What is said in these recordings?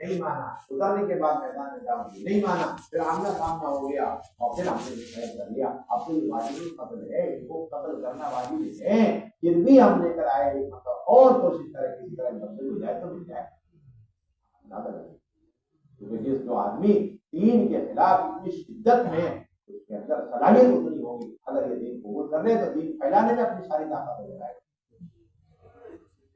نہیں مانا، اترنے کے بعد میدان میں دعوت دی نہیں مانا، پھر آمنا سامنا ہو گیا اور پھر ہم نے ڈسائڈ کر لیا اب تو یہ واجب قتل ہے، اس کو قتل کرنا واجب ہے، پھر بھی ہم لے کر آئے مطلب اور کوشش کرے کسی طرح مقصد ہو جائے تو مل جائے، کیونکہ جس جو آدمی دین کے خلاف اتنی شدت میں اس کے اندر صلاحیت اتنی ہوگی، اگر یہ دین قبول کر لے تو دین پھیلانے میں اپنی ساری طاقت لگائے گا۔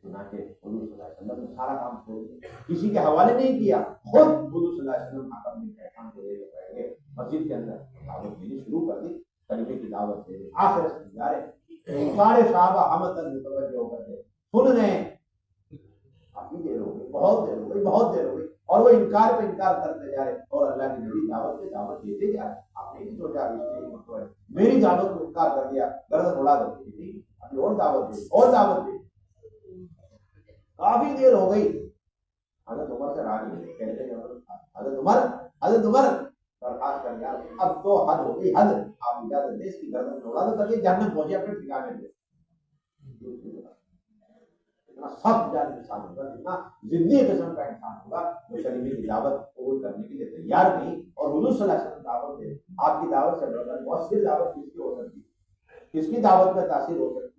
چنانچہ حضور صلی اللہ علیہ وسلم نے سارا کام چھوڑ دیا، کسی کے حوالے نہیں کیا، خود حضور صلی اللہ علیہ وسلم حکم نے پیغام کو لے کے بیٹھ گئے مسجد کے اندر، دعوت دینی شروع کر دی، کلمے کی دعوت دے دی، آخر سمجھا رہے، سارے صحابہ ہمتن متوجہ ہو کر کے سن رہے ہیں، کافی دیر ہو گئی، بہت دیر ہو گئی، بہت دیر ہو گئی، اور وہ انکار پہ انکار کرتے جا رہے اور اللہ کی نبی دعوت پہ دعوت دیتے جا رہے۔ آپ نے نہیں سوچا اس میں مطلب ہے میری دعوت کو انکار کر دیا، گردن اڑا دو، نہیں ابھی اور دعوت دے، اور دعوت دے، کافی دیر ہو گئی۔ حضرت عمر سے راضی کہتے ہیں حضرت عمر درخواست کر گیا اب تو حد ہو گئی، حد، آپ اجازت دیں اس کی گردن اڑا دو تاکہ جہنم پہنچے اپنے ٹھکانے پہ۔ اتنا سخت جان انسان ہوگا، اتنا ضدی قسم کا انسان ہوگا جو کلمے کی دعوت قبول کرنے کے لیے تیار نہیں، اور حضور صلی اللہ علیہ وسلم دعوت دے، آپ کی دعوت سے بڑھ کر مؤثر دعوت کس کی ہو سکتی ہے، کس کی دعوت میں تاثیر ہو سکتی ہے؟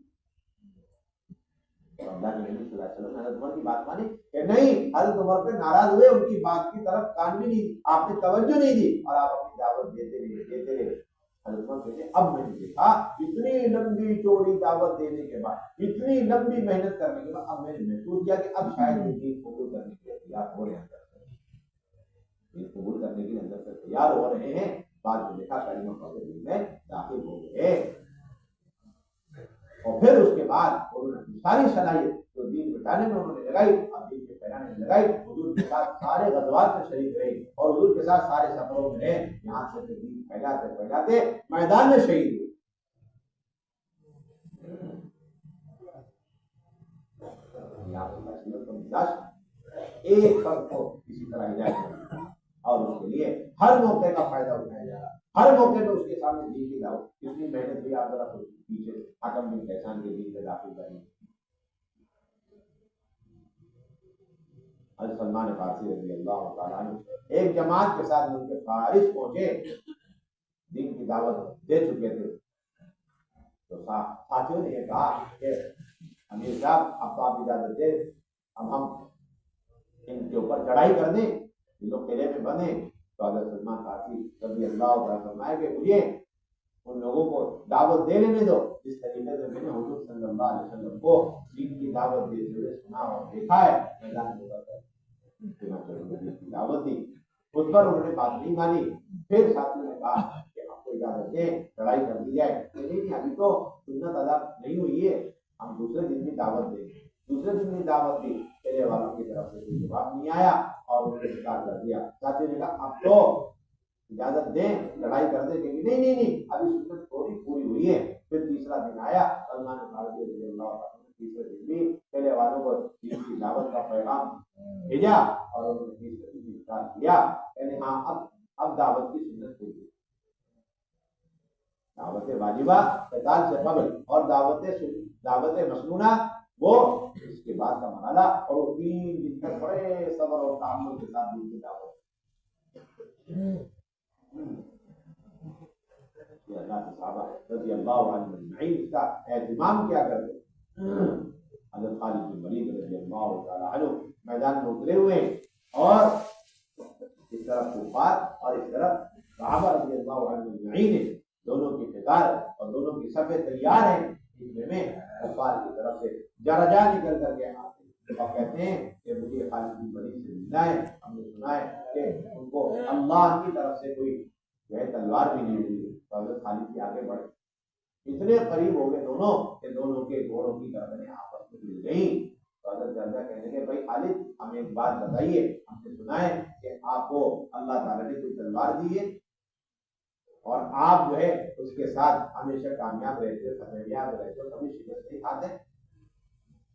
اللہ کے نبی صلی اللہ علیہ وسلم نے حضرت عمر کی بات مانی کہ نہیں، حضرت عمر پہ ناراض ہوئے، ان کی بات کی طرف کان بھی نہیں، آپ نے توجہ نہیں دی اور آپ اپنی دعوت دیتے رہے۔ حضرت عمر کہتے ہیں اب میں نے دیکھا اتنی لمبی چوڑی دعوت دینے کے بعد، اتنی لمبی محنت کرنے کے بعد اب میں نے محسوس کیا کہ اب شاید یہ دین قبول کرنے کے لیے تیار ہو رہے ہیں، دین قبول کرنے کے لیے اندر سے تیار ہو رہے ہیں۔ بعد میں دیکھا کلمہ پڑھ دین میں داخل ہو گئے، اور پھر اس کے بعد انہوں نے ساری صلاحیت جو دین بچانے میں انہوں نے لگائی، اب دین کے پھیلانے میں لگائی، حضور کے ساتھ سارے غزوات میں شریک رہے اور حضور کے ساتھ سارے سفروں میں رہے، یہاں سے دین پھیلاتے میدان میں شہید ہوئے۔ ایک فرد کو کسی طرح ہدایت کرنا اور اس کے لیے ہر موقع کا فائدہ اٹھایا جا رہا، ہر موقع پہ اس کے سامنے دین کی دعوت، کتنی محنت ہوئی آپ ذرا پیچھے حکم بن کیسان کے دین میں داخل کریں۔ حضرت سلمان فارسی رضی اللہ تعالیٰ عنہ ایک جماعت کے ساتھ مل کے فارس پہنچے، دین کی دعوت دے چکے تھے، تو ساتھیوں نے یہ کہا کہ امیر صاحب اب آپ اجازت دیں، اب ہم ان کے اوپر چڑھائی کر دیں، یہ لوگ قلعے میں بنے۔ تو حضرت سلمان فارسی رضی اللہ تعالیٰ فرمائے کہ مجھے ان لوگوں کو دعوت دے لینے دو جس طریقے سے میں نے حضور صلی اللہ علیہ وسلم کو دین کی دعوت دیتے ہوئے سنا اور دیکھا ہے، میدان میں دعوت دی، اس پر انہوں نے بات نہیں مانی۔ پھر ساتھیوں نے کہا کہ آپ کو اجازت دیں لڑائی کر دی جائے، نہیں ابھی تو سنت ادا نہیں ہوئی ہے، ہم دوسرے دن کی دعوت دیں گے۔ دوسرے دن کی دعوت دی، قلعے والوں کی طرف سے کوئی جواب نہیں آیا اور انہوں نے انکار کر دیا۔ ساتھیوں نے کہا اب تو اجازت دیں لڑائی کر دیں، کہ نہیں ابھی سنت تھوڑی پوری ہوئی ہے۔ پھر تیسرا دن آیا، سلمان فارسی رضی اللہ عنہ تیسرے دن بھی قلعے والوں کو دین کی دعوت کا پیغام بھیجا اور انہوں نے تیسرے دن انکار کیا، یعنی ہاں اب دعوت کی سنت پوری ہوئی۔ دعوت واجبہ قتال سے قبل اور دعوت مسنونہ وہ اس کے بعد کا مرحلہ، اور وہ 3 دن تک بڑے صبر اور تحمل کے ساتھ دین کی دعوت۔ اللہ کے صحابہ رضی اللہ عنہ اجمعین اس کا اہتمام کیا کرتے۔ حضرت خالد بن ولید رضی اللہ تعالیٰ عنہ میدان میں اترے ہوئے اور اس طرف کفار اور اس طرف صحابہ رضی اللہ عنہ اجمعین، دونوں کی قطار اور دونوں کی صفیں تیار ہیں، میں کفار کی طرف سے جرجا نکل کر کے آتے اور کہتے ہیں کہ مجھے خالد بن ولید سے ملنا ہے، ہم نے سنا ہے کہ ان کو اللہ کی طرف سے کوئی جو ہے تلوار بھی نہیں ہوئی۔ تو حضرت خالد کی آگے بڑھے، اتنے قریب ہو گئے دونوں کہ دونوں کے گھوڑوں کی گردنیں آپس میں مل گئیں۔ تو حضرت جرجا کہنے لگے بھائی خالد ہمیں ایک بات بتائیے، ہم نے سنا ہے کہ آپ کو اللہ تعالیٰ نے کوئی تلوار دی ہے اور آپ جو ہے اس کے ساتھ ہمیشہ کامیاب رہتے، کامیاب رہتے، کبھی شکست نہیں کھاتے۔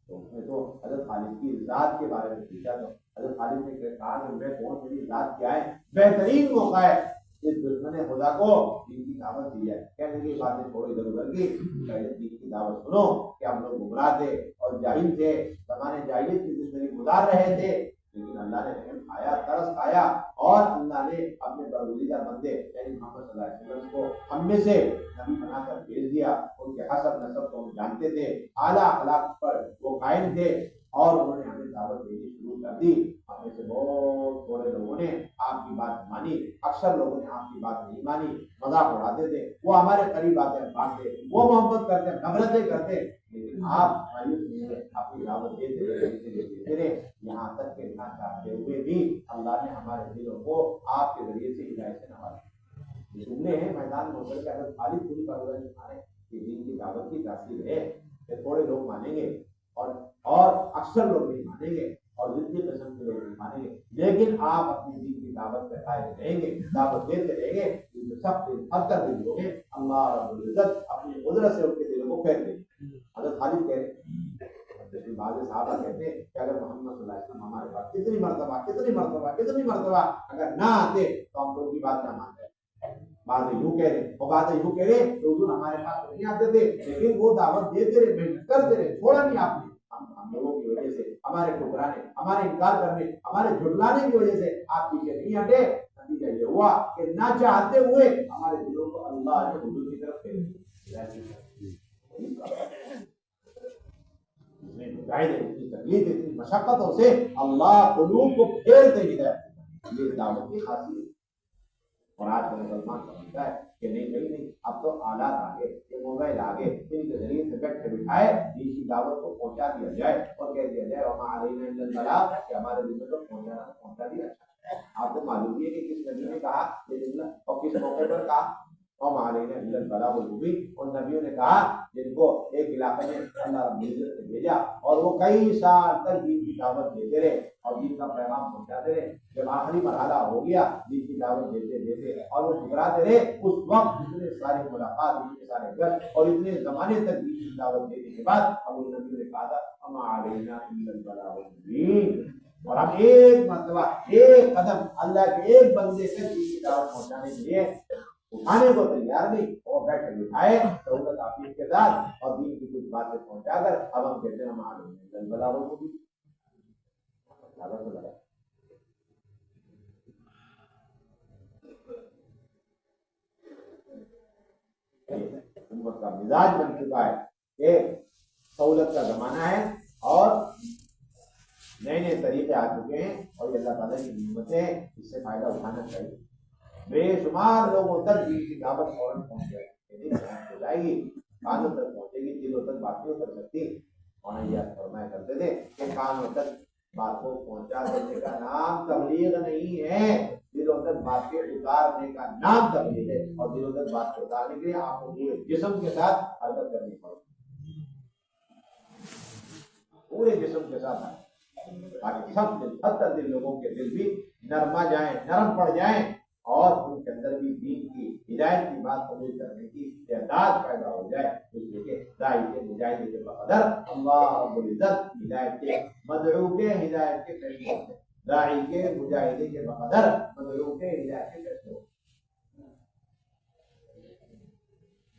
تو اس نے تو حضرت خالد کی ذات کے بارے میں پوچھا، تو حضرت خالد نے کہا کہ میں کون، میری ذات کیا ہے؟ بہترین موقع ہے اس دشمن خدا کو دین کی دعوت دی ہے۔ کہنے کی باتیں تھوڑی ادھر ادھر کی، پہلے دین کی دعوت سنو کہ ہم لوگ گمراہ تھے اور جاہل تھے، زمانے جاہلیت کی زندگی گزار رہے تھے، لیکن اللہ نے رحم کھایا، ترس کھایا، اور اللہ نے اپنے برگزیدہ بندے یعنی محمد صلی اللہ علیہ وسلم کو ہم میں سے نبی بنا کر بھیج دیا۔ ان کے حسب نسب کو ہم جانتے تھے، اعلیٰ اخلاق پر وہ قائم تھے، اور انہوں نے ہمیں دعوت دینی شروع کر دی۔ ہم میں سے بہت تھوڑے لوگوں نے آپ کی بات مانی، اکثر لوگوں نے آپ کی بات نہیں مانی، مذاق اڑاتے تھے، وہ ہمارے قریب آتے ہیں بھاگتے، وہ محبت کرتے ہیں، نفرتیں کرتے، لیکن آپ مایوس نہیں ہوئے، اپنی دعوت دیتے رہے، یہاں تک کہ نہ چاہتے ہوئے بھی اللہ نے ہمارے دلوں کو آپ کے ذریعے سے ہدایت سے نوازا۔ یہ جملے ہیں میدان میں اتر کے اگر خالد پوری کاروبار دکھائیں کہ دین کی دعوت کی تاثیر ہے کہ تھوڑے لوگ مانیں گے اور اکثر لوگ نہیں مانیں گے، اور جتنی قسم کے لوگ نہیں مانیں گے، لیکن آپ اپنی دین کی دعوت پہ قائم رہیں گے، دعوت دیتے رہیں گے، سب اکثر دن لوگ ہیں اللہ رب العزت اپنی قدرت سے ان کے دلوں کو پھیر دیں گے۔ حضرت خالد کہہ رہے ہیں، بعض صحابہ کہتے ہیں کہ اگر محمد صلی اللہ علیہ وسلم ہمارے پاس کتنی مرتبہ اگر نہ آتے تو ہم لوگوں کی بات نہ مانتے۔ بعض یوں کہہ رہے اور بعض یوں کہہ رہے کہ حضور ہمارے پاس نہیں آتے تھے، لیکن وہ دعوت دیتے رہے، محنت کرتے رہے، چھوڑا نہیں آپ نے۔ ہم لوگوں کی وجہ سے، ہمارے ٹکرانے، ہمارے انکار کرنے، ہمارے جھٹلانے کی وجہ سے آپ پیچھے نہیں ہٹے۔ نتیجہ یہ ہوا کہ نہ چاہتے ہوئے ہمارے دلوں کو اللہ نے حضور کی طرف پھیر دیا۔ اتنی تکلیف، اتنی مشقتوں سے اللہ قلوب کو پھیرتے ہی ہے، یہ دعوت کی خاصیت۔ اور آج کا مسلمان سمجھتا ہے کہ نہیں اب تو آلات آگے، یہ موبائل آگے، ان کے ذریعے سے بیٹھے بٹھائے دین کی دعوت کو پہنچا دیا جائے اور کہہ دیا جائے وما علینا الا البلاغ، کہ ہمارے دل میں تو پہنچا دیا۔ آپ کو معلوم ہے کہ کس نبی نے کہا یہ جملہ اور کس موقع پر کہا؟ وما علینا الا البلاغ المبین۔ ان نبیوں نے کہا جن کو ایک علاقے میں اللہ رب العزت نے بھیجا اور وہ کئی سال تک دین کی دعوت دیتے رہے اور دین کا پیغام پہنچاتے رہے۔ جب آخری مرحلہ ہو گیا دین کی دعوت دیتے اور وہ ٹھکراتے رہے، اس وقت اتنے سارے ملاقات، اتنے سارے گشت اور اتنے زمانے تک دین کی دعوت دینے کے بعد اب ان نبی نے کہا تھا وما علینا الا البلاغ المبین۔ اور ہم ایک مرتبہ ایک قدم اللہ کے ایک بندے سے دین کی دعوت پہنچانے کے لیے اٹھانے کو تیار نہیں، اور بیٹھے بٹھائے سہولت عافیت کے ساتھ اور دین کی کچھ باتیں پہنچا کر اب ہم کہتے ہیں ہم علینا البلاغ المبین۔ امت کا مزاج بن چکا ہے کہ سہولت کا زمانہ ہے اور نئے نئے طریقے آ چکے ہیں، اور یہ اللہ تعالیٰ کی نعمتیں ہیں، اس سے فائدہ اٹھانا چاہیے۔ بے شمار لوگوں تک دین کی دعوت فوراً پہنچ جائے گی، کانوں تک پہنچے گی، دلوں تک بات نہیں کر سکتی۔ اور یہ فرمایا کرتے تھے کہ کانوں تک بات کو پہنچا دینے کا نام تبلیغ نہیں ہے، دلوں تک بات کے اتارنے کا نام تبلیغ ہے، اور دلوں تک بات کو اتارنے کے لیے آپ کو پورے جسم کے ساتھ حرکت کرنی پڑے گی، پورے جسم کے ساتھ، تاکہ سب دل، حتی دل لوگوں کے دل بھی نرما جائیں، نرم پڑ جائیں، اور ان کے اندر بھی دین کی ہدایت کی بات قبول کرنے کی اعداد پیدا ہو جائے۔ اس لیے کہ داعی کے مجاہد کے بقدر اللہ رب العزت ہدایت کے مدعو کے ہدایت کے فیصلے ہوتے ہیں، داعی کے مجاہد کے بقدر مدعو کے ہدایت کے فیصلے ہوتے ہیں۔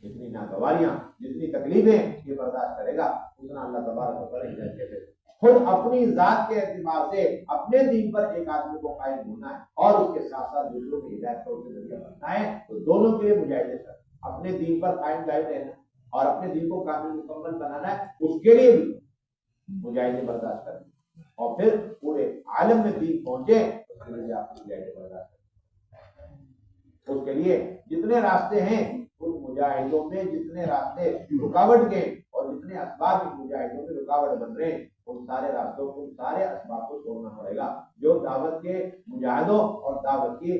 جتنی ناگواریاں، جتنی تکلیفیں یہ برداشت کرے گا اتنا اللہ تبارک و تعالیٰ ہدایت کے فیصلے۔ خود اپنی ذات کے اعتبار سے اپنے دین پر ایک آدمی کو قائم ہونا ہے اور اس کے ساتھ ساتھ دوسروں کی ہدایت کا اسے ذریعہ بننا ہے، تو دونوں کے لیے مجاہدے کر اپنے دین پر قائم رہنا اور اپنے دین کو کامل مکمل بنانا ہے، اس کے لیے بھی مجاہدے برداشت کرنا، اور پھر پورے عالم میں دین پہنچے اس کے لیے آپ مجاہدے برداشت کریں۔ اس کے لیے جتنے راستے ہیں ان مجاہدوں میں جتنے راستے رکاوٹ کے اور جتنے اسباب ان مجاہدوں میں رکاوٹ بن رہے ہیں، ان سارے راستوں کو، ان سارے اسباب کو چھوڑنا پڑے گا جو دعوت کے مجاہدوں اور دعوت کی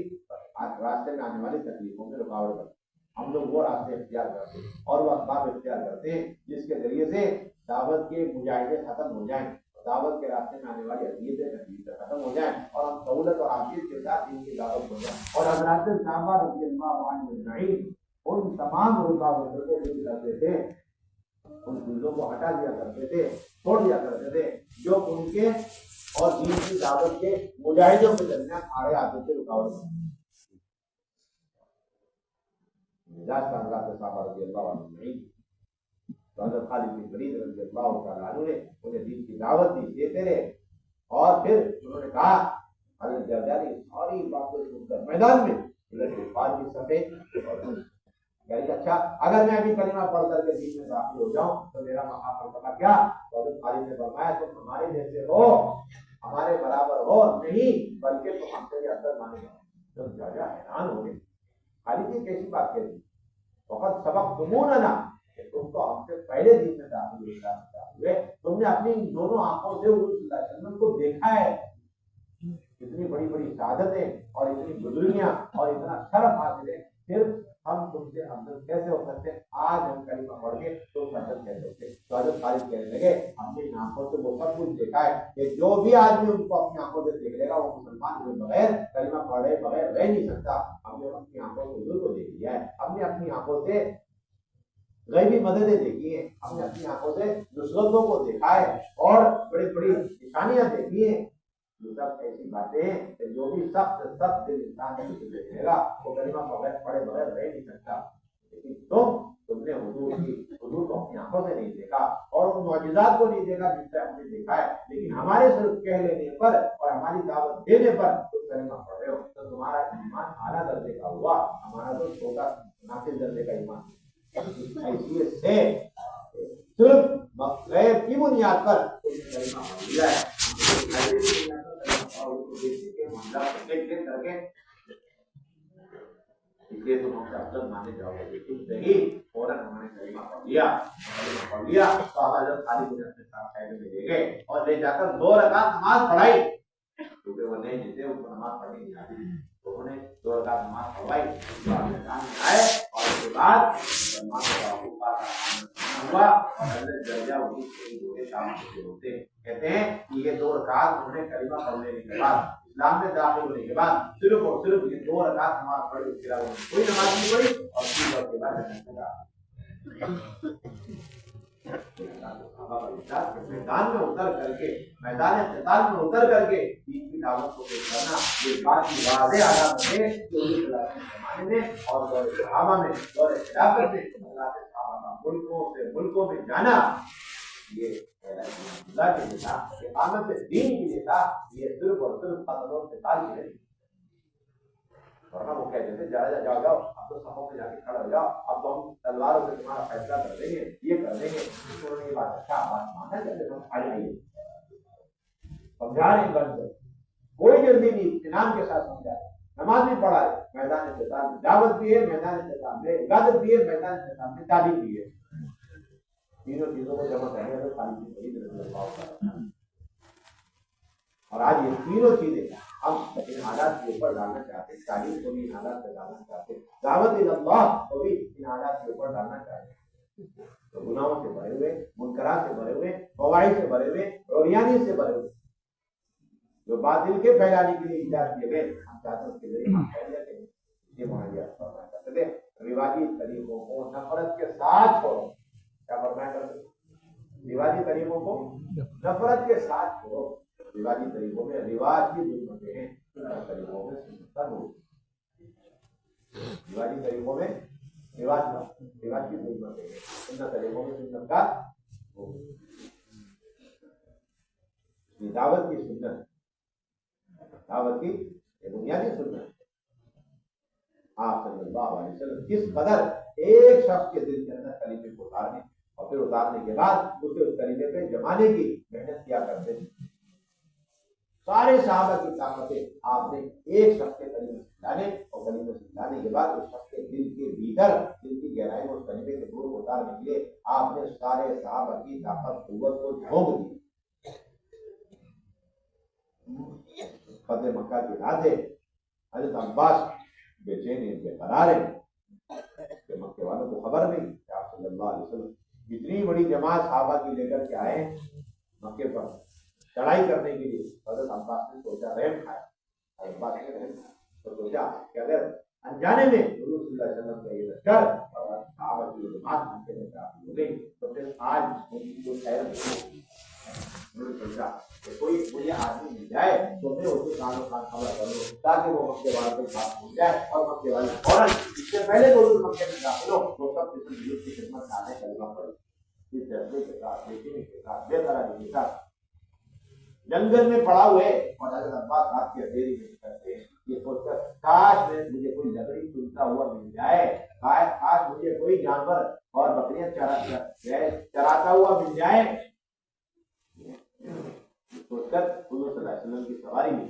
راستے میں آنے والی تکلیفوں میں رکاوٹ بنتے ہیں۔ ہم لوگ وہ راستے اختیار کرتے ہیں اور وہ اسباب اختیار کرتے ہیں جس کے ذریعے سے دعوت کے مجاہدے ختم ہو جائیں، دعوت کے راستے میں آنے والی اذیتیں تکلیفیں ختم ہو جائیں، اور ہم سہولت اور عافیت کے ساتھ ان کی دعوت ہو جائیں۔ اور حضرات صحابہ رضی اللہ عنہم اجمعین ان تمام رکاوٹوں کو دور کرتے تھے، ان چیزوں کو ہٹا دیا کرتے تھے، چھوڑ دیا کرتے تھے جو ان کے اور دین کی دعوت کے مجاہدوں کے درمیان آڑے آتے تھے، رکاوٹ بنتے تھے۔ مزاج کا حضرات صحابہ رضی اللہ عنہم اجمعین، حضرت خالد بن ولید رضی اللہ تعالیٰ عنہ نے انہیں دین کی دعوت دی، دیتے رہے، اور پھر انہوں نے کہا حضرت جابر نے ساری باتیں سن کر میدان میں پانچ سفید اور کہ اچھا اگر میں ابھی کلمہ پڑھ کر کے دین میں داخل ہو جاؤں تو میرا مقام مرتبہ کیا؟ تو حضرت خالد نے فرمایا تم ہمارے جیسے ہو، ہمارے برابر ہو نہیں، بلکہ تم ہم سے بھی افضل مانے گا۔ تو جاجا حیران ہو گئے، خالد یہ کیسی بات کہہ دی؟ وقت سبق تموننا، کہ تم تو ہم سے پہلے دین میں داخل ہوئے، تم نے اپنی دونوں آنکھوں سے حضور صلی اللہ علیہ وسلم کو دیکھا ہے، اتنی بڑی بڑی شہادتیں اور اتنی بزرگیاں اور اتنا شرف حاصل ہے، پھر ہم تم سے افضل کیسے ہو سکتے؟ آج ہم کلمہ پڑھ کے تم سے افضل کیسے ہوتے؟ تو حضرت خالد کہنے لگے ہم نے ان آنکھوں سے وہ سب کچھ دیکھا ہے کہ جو بھی آدمی ان کو اپنی آنکھوں سے دیکھ لے گا وہ مسلمان ہوئے بغیر کلمہ پڑھے بغیر رہ نہیں سکتا۔ ہم نے اپنی آنکھوں سے حضور کو دیکھ لیا ہے، ہم نے اپنی آنکھوں سے غیبی مددیں دیکھی ہیں، ہم نے اپنی آنکھوں سے نصرتوں کو دیکھا ہے اور بڑی بڑی نشانیاں دیکھی ہیں۔ یہ سب ایسی باتیں ہیں کہ جو بھی سخت دل انسان دیکھے گا وہ کلمہ پڑھے بغیر رہ نہیں سکتا، لیکن تم نے حضور کو اپنی آنکھوں سے نہیں دیکھا اور ان معجزات کو نہیں دیکھا جس سے ہم نے دیکھا ہے، لیکن ہمارے صرف کہہ لینے پر اور ہماری دعوت دینے پر تم کلمہ پڑھ رہے ہو، تو تمہارا ایمان اعلیٰ درجے کا ہوا، ہمارا تو چھوٹا ناقص درجے کا ایمان۔ حیثیت سے صرف غیب کی بنیاد پر تم نے کلمہ پڑھ لیا ہے، اس لیے تم ہم سے افضل مانے جاؤ گے، لیکن صحیح فوراً ہم نے کلمہ پڑھ لیا تو حضرت خالد نے اپنے ساتھ خیمے میں لے گئے اور لے جا کر 2 رکعت نماز پڑھائی، کیونکہ وہ نہیں جیتے ان کو نماز پڑھنی نہیں آتی، تو انہوں نے 2 رکعت نماز پڑھوائی، میدان میں آئے اور اس کے بعد مسلمان کا حقوق ہوا اور حضرت درجہ وہی شہید ہوئے شام کے ہوتے۔ کہتے ہیں کہ یہ 2 رکعت انہوں نے کلمہ پڑھ لینے کے بعد اسلام میں داخل ہونے کے بعد صرف اور صرف یہ 2 رکعت نماز پڑھی، اس کے علاوہ کوئی نماز نہیں پڑھی اور 3 وقت کے بعد میدان میں اتر کر کے میدان قتال میں اتر کر کے دین کی دعوت کو پیش کرنا یہ بات کی واضح علامت ہے کہ اس زمانے میں اور دور صحابہ میں دور خلافت میں اللہ کے صحابہ ملکوں میں جانا یہ اللہ کے لیے تھا، اقامت دین کے لیے تھا، یہ صرف اور صرف قتل و قتال کے لیے، ورنہ وہ کہتے تھے جاؤ اب تو صفوں میں جا کے کھڑا ہو جاؤ، اب تو ہم تلواروں سے تمہارا فیصلہ کر دیں گے، یہ کر دیں گے۔ انہوں نے یہ بات اچھا بات مانا چلے ہم کھڑے آئیے سمجھا رہے ہیں، کوئی جلدی نہیں، اطمینان کے ساتھ سمجھا رہے، نماز بھی پڑھا ہے، میدان قتال میں دعوت بھی ہے، میدان قتال میں عبادت بھی ہے، میدان قتال میں تعلیم بھی ہے، تینوں چیزوں کو جمع کرنے کا خالد بن ولید رضی اللہ عنہ۔ اور آج یہ تینوں چیزیں ہم ان حالات کے اوپر ڈالنا چاہتے ہیں، تعلیم کو بھی ان حالات پہ ڈالنا چاہتے ہیں، دعوت اللہ کو بھی ان حالات کے اوپر ڈالنا چاہتے ہیں، تو گناہوں سے بھرے ہوئے، منکرات سے بھرے ہوئے، فواحش سے بھرے ہوئے، عریانی سے بھرے ہوئے، جو باطل کے پھیلانے کے لیے ایجاد کیے گئے، ہم چاہتے ہیں اس کے ذریعے ہم پھیل جاتے ہیں۔ یہ معاہدہ فرمایا کرتے تھے رواجی طریقوں کو نفرت کے ساتھ چھوڑو، کیا فرمایا کرتے تھے؟ رواجی طریقوں کو نفرت کے ساتھ چھوڑو، رواجی طریقوں میں رواج کی ضرورتیں ہیں، سنت طریقوں میں سنت کا نور، رواجی طریقوں میں رواج کی ضرورتیں ہیں، سنت طریقوں میں سنت کا نور۔ یہ دعوت کی سنت، دعوت کی بنیادی سنت، آپ صلی اللہ علیہ وسلم کس قدر ایک شخص کے دل کے اندر کلمے کو اتارنے اور پھر اتارنے کے بعد اسے اس کلمے پہ جمانے کی محنت کیا کرتے تھے۔ سارے صحابہ کی طاقتیں آپ نے ایک شخص کے کلمے سکھلانے اور کلمے سکھلانے کے بعد اس شخص کے دل کے بھیتر، دل کی گہرائی میں اس کلمے کے نور کو اتارنے کے لیے آپ نے سارے صحابہ کی طاقت قوت کو جھونک دی۔ فتح مکہ کی راتیں حضرت عباس بے چین بے قرار ہیں کہ مکے والوں کو خبر نہیں کہ آپ صلی اللہ علیہ وسلم اتنی بڑی جماعت صحابہ کی لے کر کے آئے مکے پر چڑھائی کرنے کے لیے۔ حضرت عباس نے سوچا، رحم کھایا، عباس نے رحم کھایا تو سوچا کہ اگر انجانے میں حضور صلی اللہ علیہ وسلم کا یہ لشکر اور صحابہ کی جماعت مکے میں داخل ہو گئی تو پھر آج ان کی کوئی خیر نہیں ہوگی۔ انہوں نے سوچا کہ کوئی مجھے آدمی مل جائے تو میں اسے کانوں کان خبر کر لوں تاکہ وہ مکے والوں کے پاس پہنچ جائے اور مکے والے فوراً اس سے پہلے تو حضور مکے میں داخل ہو تو سب قسم کی خدمت آنے کلمہ پڑے، اس جذبے کے ساتھ، بے چینی کے ساتھ، بے قراری کے ساتھ جنگل میں پڑا ہوئے اور حضرت عباس رات کی اندھیری میں کرتے ہیں یہ سوچ کر کاش مجھے کوئی لکڑی چنتا ہوا مل جائے، کاش مجھے کوئی جانور اور بکریاں چراتا ہوا مل جائے، سوچ کر حضور صلی اللہ علیہ وسلم کی سواری میں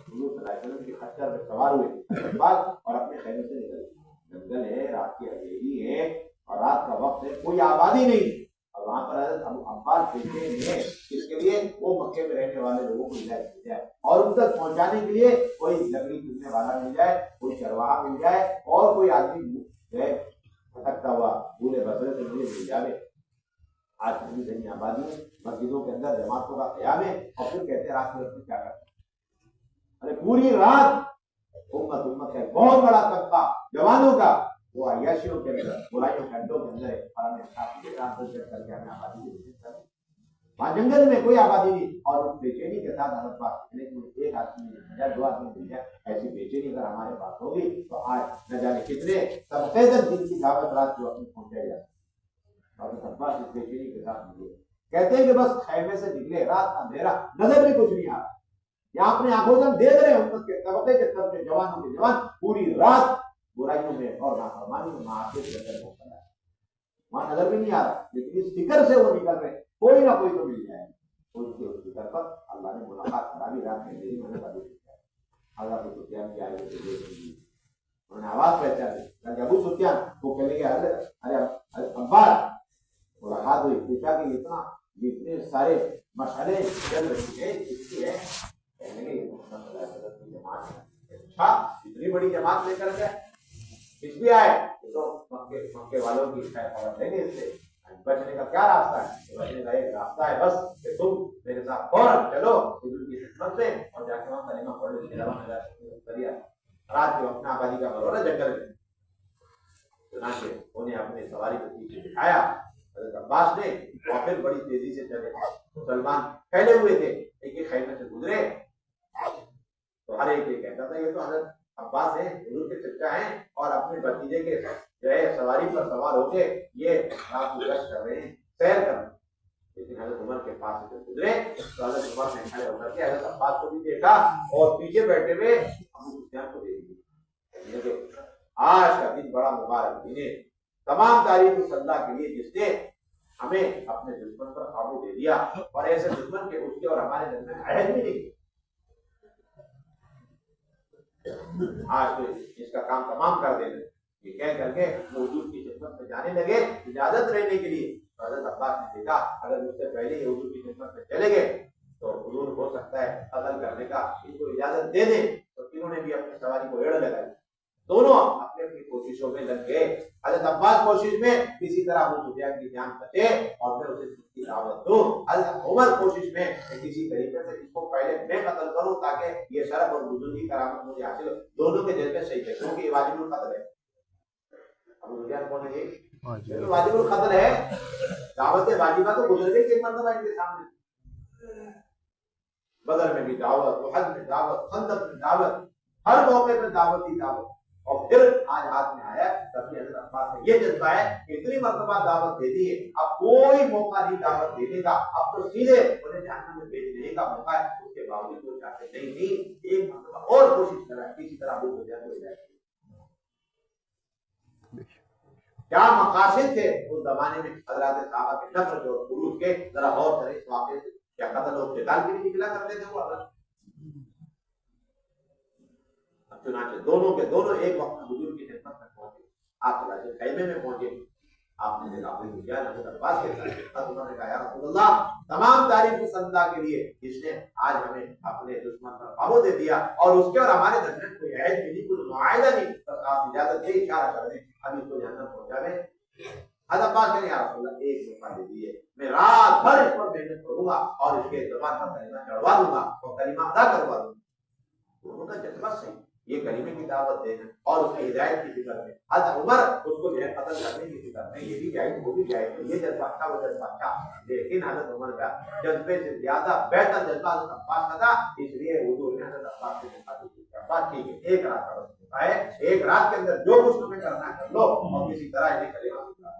حضور صلی اللہ علیہ وسلم کی خچر میں سوار ہوئے عباس اور اپنے خیمے سے نکل گئے۔ جنگل ہے، رات کی اندھیری ہے اور رات کا وقت ہے، کوئی آبادی نہیں، اور وہاں پر حضرت عباس بیٹھے ہیں اس کے لیے وہ مکے میں رہنے والے لوگوں کو ہدایت مل جائے اور ان تک پہنچانے کے لیے کوئی لکڑی چننے والا مل جائے، کوئی چرواہا مل جائے اور کوئی آدمی بھٹکتا ہوا بھولے بسرے سے مجھے مل جائے۔ آج بھی دینی آبادی ہے، مسجدوں کے اندر جماعتوں کا قیام ہے اور پھر کہتے ہیں رات کے وقت میں کیا کرتے ہیں؟ ارے پوری رات امت کا بہت بڑا طبقہ جوانوں کا وہ عیاشیوں کے اندر برائیوں کے اڈوں کے اندر ہے اور ہمیں کر کے ہمیں آبادی کی وہاں جنگل میں کوئی آبادی نہیں اور اس بے چینی کے ساتھ ہمارے پاس ایک آدمی مل جائے، دو آدمی مل جائے، ایسی بے چینی اگر ہمارے پاس ہوگی تو آج نہ جانے کتنے سب دن کی دعوت رات کے وقت میں پہنچائی جاتی اور اس بے چینی کے ساتھ ملے کہتے ہیں کہ بس خیمے سے نکلے رات کا اندھیرا نظر بھی کچھ نہیں آ رہا، یا اپنے آنکھوں سے ہم دیکھ رہے ہیں امت کے طبقے کے طبقے جوانوں کے جوان پوری رات برائیوں میں اور نافرمانی میں معاصیت کے اندر مبتلا ہے، وہاں نظر بھی نہیں آ رہا، لیکن اس فکر سے وہ نکل رہے کوئی نہ کوئی تو مل جائے، اس فکر پر اللہ نے ملاقات کرا بھی رات میں میری محنت ابھی اللہ کو سفیان کی آئے ہوئے انہوں نے آواز پہچانی ابو سفیان وہ کہنے کے ارے عباس ملاقات ہوئی، پوچھا کہ اتنے سارے مشعلیں چل رہی ہیں اس کی ہے، کہنے کے یہ جماعت ہے، اچھا اتنی بڑی جماعت لے کر گئے اس بھی آئے تو مکے والوں کی خبر لیں گے اس سے بچنے کا کیا راستہ ہے؟ بچنے کا ایک راستہ ہے بس کہ تم میرے ساتھ فوراً چلو حضور کی خدمت میں اور جا کے وہاں کلمہ پڑھ لو، رات کے وقت آبادی کا مرور ہے جنگل میں، چنانچہ انہیں اپنے سواری کو پیچھے دکھایا حضرت عباس نے اور پھر بڑی تیزی سے چلے، مسلمان پھیلے ہوئے تھے، ایک ایک خیمے سے گزرے تو ہر ایک کہتا تھا یہ تو حضرت عباس ہیں، حضور کے چچا ہیں اور اپنے بھتیجے کے جو ہے سواری پر سوار ہو کے یہ رات کو گشت کر رہے ہیں، سیر کر رہے ہیں، لیکن حضرت عمر کے پاس سے گزرے تو حضرت عمر نے کھڑے ہو کر کے حضرت عباس کو بھی دیکھا اور پیچھے بیٹھے ہوئے ابو سفیان کو دیکھ لیا۔ آج کا دن بڑا مبارک دن ہے، تمام تعریف اللہ کے لیے جس نے ہمیں اپنے دشمن پر قابو دے دیا اور ایسے دشمن کے اس کے اور ہمارے درمیان عہد بھی نہیں، آج تو اس کا کام تمام کر دینا، یہ کہہ کر کے حضور کی خدمت میں جانے لگے اجازت لینے کے لیے۔ حضرت عباس نے دیکھا اگر مجھ سے پہلے یہ حضور کی خدمت میں چلے گئے تو حضور ہو سکتا ہے قتل کرنے کا ان کو اجازت دے دیں، تو انہوں نے بھی اپنی سواری کو ایڑ لگائی، دونوں اپنی اپنی کوششوں میں لگ گئے۔ حضرت عباس کوشش میں کسی طرح ابو سفیان کی جان بچے اور میں اسے کی دعوت دوں، حضرت عمر کوشش میں کسی طریقے سے اس کو پہلے میں قتل کروں تاکہ یہ شرف اور بزرگی کرامت مجھے حاصل ہو، دونوں کے دل میں صحیح ہے کیونکہ یہ واجب القتل ہے۔ ابو سفیان کون ہے یہ واجب القتل ہے، دعوت واجبہ تو گزر گئی ایک مرتبہ ان کے سامنے، بدر میں بھی دعوت، احد میں دعوت، خندق میں دعوت، ہر موقع پہ دعوت ہی دعوت، اور پھر آج ہاتھ میں آیا تبھی حضرت عباس نے یہ جذبہ ہے کہ اتنی مرتبہ دعوت دے دی ہے اب کوئی موقع نہیں دعوت دینے کا، اب تو سیدھے انہیں جہنم میں بھیج دینے کا موقع ہے، اس کے باوجود وہ چاہتے نہیں ایک مرتبہ اور کوشش کرا کسی طرح وہ ہو جائے۔ کیا مقاصد تھے اس زمانے میں حضرات صحابہ کے نفر اور خروج کے، ذرا غور کریں اس واقعے سے، کیا قتل و قتال کے لیے نکلا کرتے تھے وہ حضرت؟ چنانچہ دونوں کے دونوں ایک وقت حضور کی خدمت میں پہنچے، آپ صلی اللہ علیہ وسلم خیمے میں پہنچے، آپ نے دیکھا ابو سفیان حضرت عباس کے ساتھ، انہوں نے کہا یا رسول اللہ تمام تعریف اس اللہ کے لیے جس نے آج ہمیں اپنے دشمن پر قابو دے دیا اور اس کے اور ہمارے درمیان کوئی عہد بھی نہیں، کوئی معاہدہ نہیں، بس آپ اجازت دیں اشارہ کر دیں ابھی اس کو جہنم پہنچا دیں۔ حضرت عباس کہنے یا رسول اللہ ایک موقع دے دیجیے، میں رات بھر اس پر محنت کروں گا اور اس کے زبان پر کلمہ چڑھوا دوں گا اور کلمہ ادا کروا دوں گا۔ دونوں کا جذبہ صحیح، یہ کلمے کی دعوت دینا اور اس کی ہدایت کی فکر میں، حضرت عمر اس کو جو ہے قتل کرنے کی فکر میں، یہ بھی جائے وہ بھی جائے، یہ جذبہ اچھا وہ جذبہ اچھا، لیکن حضرت عمر کا جذبے سے زیادہ بہتر جذبہ حضرت عباس کا تھا، اس لیے حضور نے حضرت عباس سے کہا بات ٹھیک ہے ایک رات کا وقت ہوتا ہے، ایک رات کے اندر جو کچھ تمہیں کرنا ہے کر لو اور کسی طرح انہیں کلمہ سکھا۔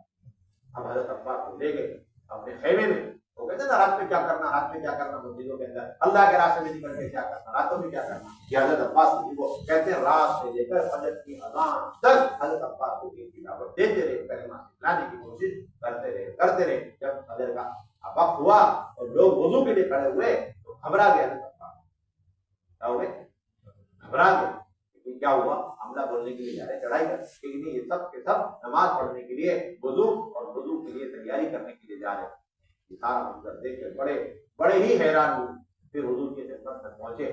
اب حضرت عباس کو لے گئے اپنے خیمے میں وہ کہتے ہیں نا رات میں کیا کرنا، رات میں کیا کرنا مسجدوں کے اندر، اللہ کے راستے میں نکل کے کیا کرنا، راتوں میں کیا کرنا. یہ حضرت عباس کو کہتے ہیں رات سے لے کر فجر کی اذان تک حضرت عباس کو دین کی دعوت دیتے رہے، کلمہ سکھلانے کی کوشش کرتے رہے. جب فجر کا وقت ہوا اور لوگ وضو کے لیے کھڑے ہوئے تو گھبرا گیا حضرت عباس. کیا ہوئے؟ گھبرا گئے. کیا ہوا؟ حملہ بولنے کے لیے جا رہے، چڑھائی کر لیکن یہ سب کے سب نماز پڑھنے کے لیے وضو اور وضو کے لیے تیاری کرنے کے لیے جا رہے. یہ سارا منظر دیکھ کر بڑے ہی حیران ہوئے. پھر حضور کی خدمت تک پہنچے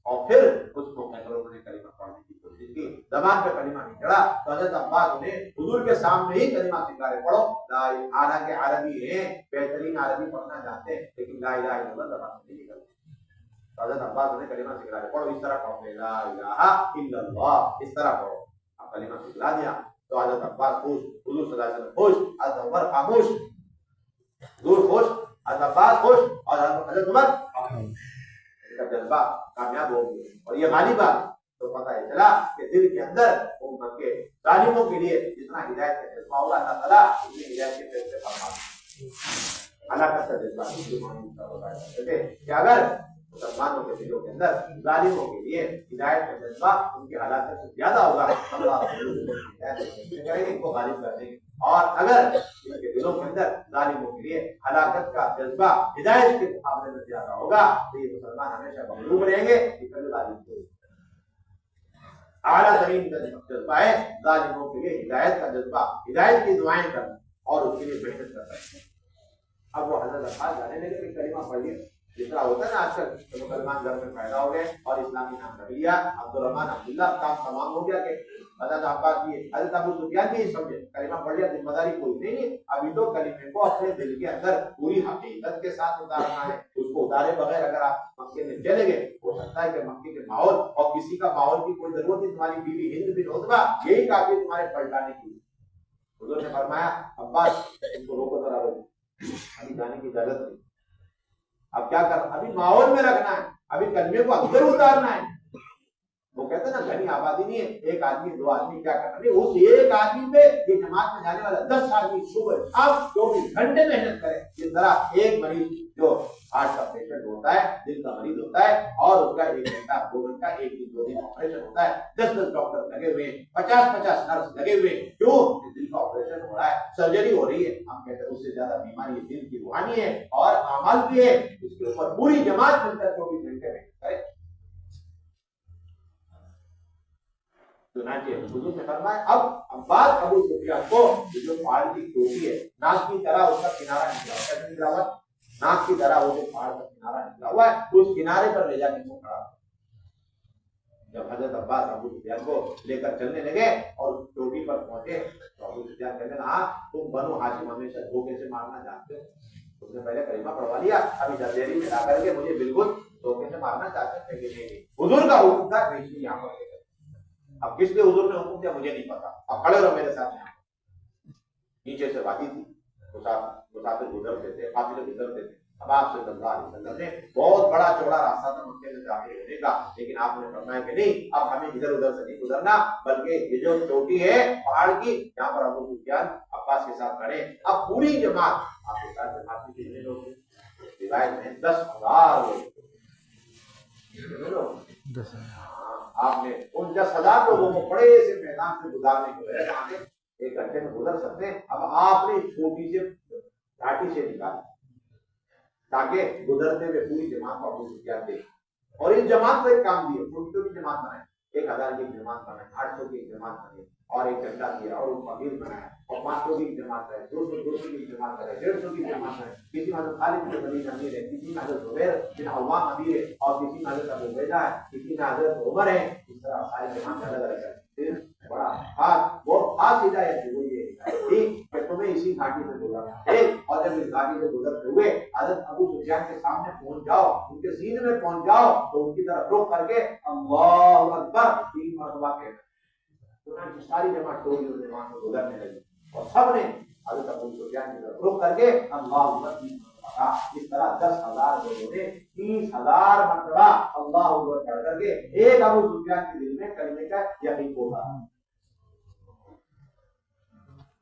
اور پھر اس موقع پر انہوں نے کلمہ پڑھنے کی کوشش کی. زبان پہ کلمہ نہیں چڑھا تو حضرت عباس نے حضور کے سامنے ہی کلمہ سکھا رہے، پڑھو لا. حالانکہ عربی ہیں، بہترین عربی پڑھنا جانتے ہیں، لیکن لا الہ الا اللہ زبان سے نہیں نکلتی. حضرت عباس نے کلمہ سکھلا رہے، پڑھو اس طرح پڑھو لا الہ الا اللہ، اس طرح پڑھو. اب کلمہ سکھلا دیا تو حضرت عباس خوش، حضور صلی اللہ علیہ وسلم خوش، حضرت عمر خاموش. حضور خوش، حضرت عباس خوش اور حضرت عمر کا جذبہ کامیاب ہو گیا. اور یہ غالب بات تو پتہ چلا کہ دل کے اندر امت کے ظالموں کے لیے جتنا ہدایت کا جذبہ ہوگا اللہ تعالیٰ اتنی ہدایت کے فیصلے فرماتا. ہلاکت کا جذبہ کہ اگر مسلمانوں کے دلوں کے اندر ظالموں کے لیے ہدایت کا جذبہ ان کی ہلاکت سے زیادہ ہوگا، اللہ کریں گے، ان کو غالب کر دیں گے. اور اگر ان کے دلوں کے اندر ظالموں کے لیے ہلاکت کا جذبہ ہدایت کے مقابلے میں زیادہ ہوگا تو یہ مسلمان ہمیشہ مغلوب رہیں گے. اعلیٰ ترین جذبہ ہے ظالموں کے لیے ہدایت کا جذبہ، ہدایت کی دعائیں کرنا اور اس کے لیے محنت کرنا. اب وہ حضرت عباس جانے لگے کہ کلمہ پڑھیے. جس طرح ہوتا ہے نا آج کل مسلمان گھر میں پیدا ہو گئے اور اسلامی نام رکھ لیا، عبدالرحمان عبداللہ، کام تمام ہو گیا کہ حضرت عباس کی حضرت ابو سفیان بھی سمجھے کلمہ پڑھ لیا، ذمہ داری کوئی نہیں ہے. ابھی تو کلمے کو اپنے دل کے اندر پوری حقیقت کے ساتھ اتارنا ہے. اس کو اتارے بغیر اگر آپ مکے میں چلے گئے، ہو سکتا ہے کہ مکے کے ماحول اور کسی کا ماحول کی کوئی ضرورت نہیں، تمہاری بیوی ہند بن عتبہ یہی کافی تمہارے پلٹانے کی. حضور نے فرمایا عباس ان کو روکو ذرا، روکو، ابھی جانے کی اجازت نہیں. اب کیا کرنا؟ ابھی ماحول میں رکھنا ہے، ابھی کلمے کو اندر اتارنا ہے. وہ کہتے ہیں نا گھنی آبادی نہیں ہے، ایک آدمی دو آدمی کیا کرنا ہے، اس ایک آدمی پہ یہ جماعت میں جانے والا 10 آدمی صبح شام 24 گھنٹے محنت کرے. جس طرح ایک مریض جو ہارٹ کا پیشنٹ ہوتا ہے، دل کا مریض ہوتا ہے اور اس کا 1 گھنٹہ 2 گھنٹہ 1 دن 2 دن آپریشن ہوتا ہے، 10 ڈاکٹر لگے ہوئے ہیں، 50 نرس لگے ہوئے ہیں. کیوں؟ دل کا آپریشن ہو رہا ہے، سرجری ہو رہی ہے. ہم کہتے ہیں اس سے زیادہ بیماری دل کی روحانی ہے اور اعمال بھی ہے. اس کے اوپر پوری جماعت مل کر 24 گھنٹے محنت کرے. چنانچہ حضور نے فرمایا اب عباس ابو سفیان کو جو پہاڑ کی ٹوپی ہے، ناک کی طرح اس کا کنارہ نکلا ہوا ہے، نکلا ہوا ناک کی طرح وہ جو پہاڑ کا کنارہ نکلا ہوا ہے، اس کنارے پر لے جا کے کھڑا. جب حضرت عباس ابو سفیان کو لے کر چلنے لگے اور ٹوپی پر پہنچے تو ابو سفیان کہنے لگا ہاں تم بنو ہاشم ہمیشہ دھوکے سے مارنا جانتے ہو، تم نے پہلے کلمہ پڑھوا لیا، ابھی دلیری میں لا کر کے مجھے بالکل دھوکے سے مارنا چاہتے ہیں کہ نہیں. حضور کا حکم تھا بھیجیے یہاں پر. اب کس لیے حضور نے حکم دیا مجھے نہیں پتا. اب کھڑے رہو میرے ساتھ. نیچے سے وادی تھی، مسافر گزرتے تھے، قافلے گزرتے تھے. اب آپ صلی اللہ علیہ وسلم نے بہت بڑا چوڑا راستہ تھا مکے میں داخل ہونے کا، لیکن آپ نے فرمایا کہ نہیں، اب ہمیں ادھر ادھر سے نہیں گزرنا، بلکہ یہ جو چوٹی ہے پہاڑ کی، یہاں پر ابو سفیان عباس کے ساتھ کھڑے. اب پوری جماعت آپ کے ساتھ جماعت میں کتنے لوگ ہیں؟ روایت میں 10,000 لوگ. آپ نے ان 10,000 لوگوں کو بڑے سے میدان سے گزارنے کے بجائے جہاں سے 1 گھنٹے میں گزر سکتے ہیں، اب آپ نے چھوٹی سے گھاٹی سے نکالا تاکہ گزرتے ہوئے پوری جماعت کو ابو سفیان دے. اور اس جماعت کو ایک کام دیا، چھوٹی چھوٹی جماعت بنائے، 1000 کی ایک جماعت بنائے، 800 کی ایک جماعت بنائے اور ایک گھنٹہ دیا اور ان کو امیر بنایا اور 500 کی ایک جماعت ہے، 200 کی ایک جماعت ہے، 150 کی جماعت ہے. کسی میں حضرت خالد بن ولید امیر ہے، کسی میں حضرت زبیر بن عوام امیر ہے اور کسی میں حضرت ابو عبیدہ ہے، کسی میں حضرت عمر ہے. اس طرح ساری جماعت الگ الگ ہے. پھر بڑا خاص بہت خاص ہدایت ہے، وہ یہ ہدایت تھی کہ تمہیں اسی گھاٹی سے گزرنا ہے. اور جب اس گھاٹی سے گزرتے ہوئے حضرت ابو سفیان کے سامنے پہنچ جاؤ، ان کے سینے میں پہنچ جاؤ تو ان کی طرف رخ کر کے اللہ اکبر 3 مرتبہ کہنا. چنانچہ ساری جماعت ٹولیوں نے وہاں سے گزرنے لگی اور سب نے حضرت ابو سفیان کی طرف رخ کر کے اللہ اکبر 3 مرتبہ کہا. اس طرح 10,000 لوگوں نے 30,000 مرتبہ اللہ اکبر پڑھ کر کے ایک ابو سفیان کے دل میں کلمے کا یقین ہوگا.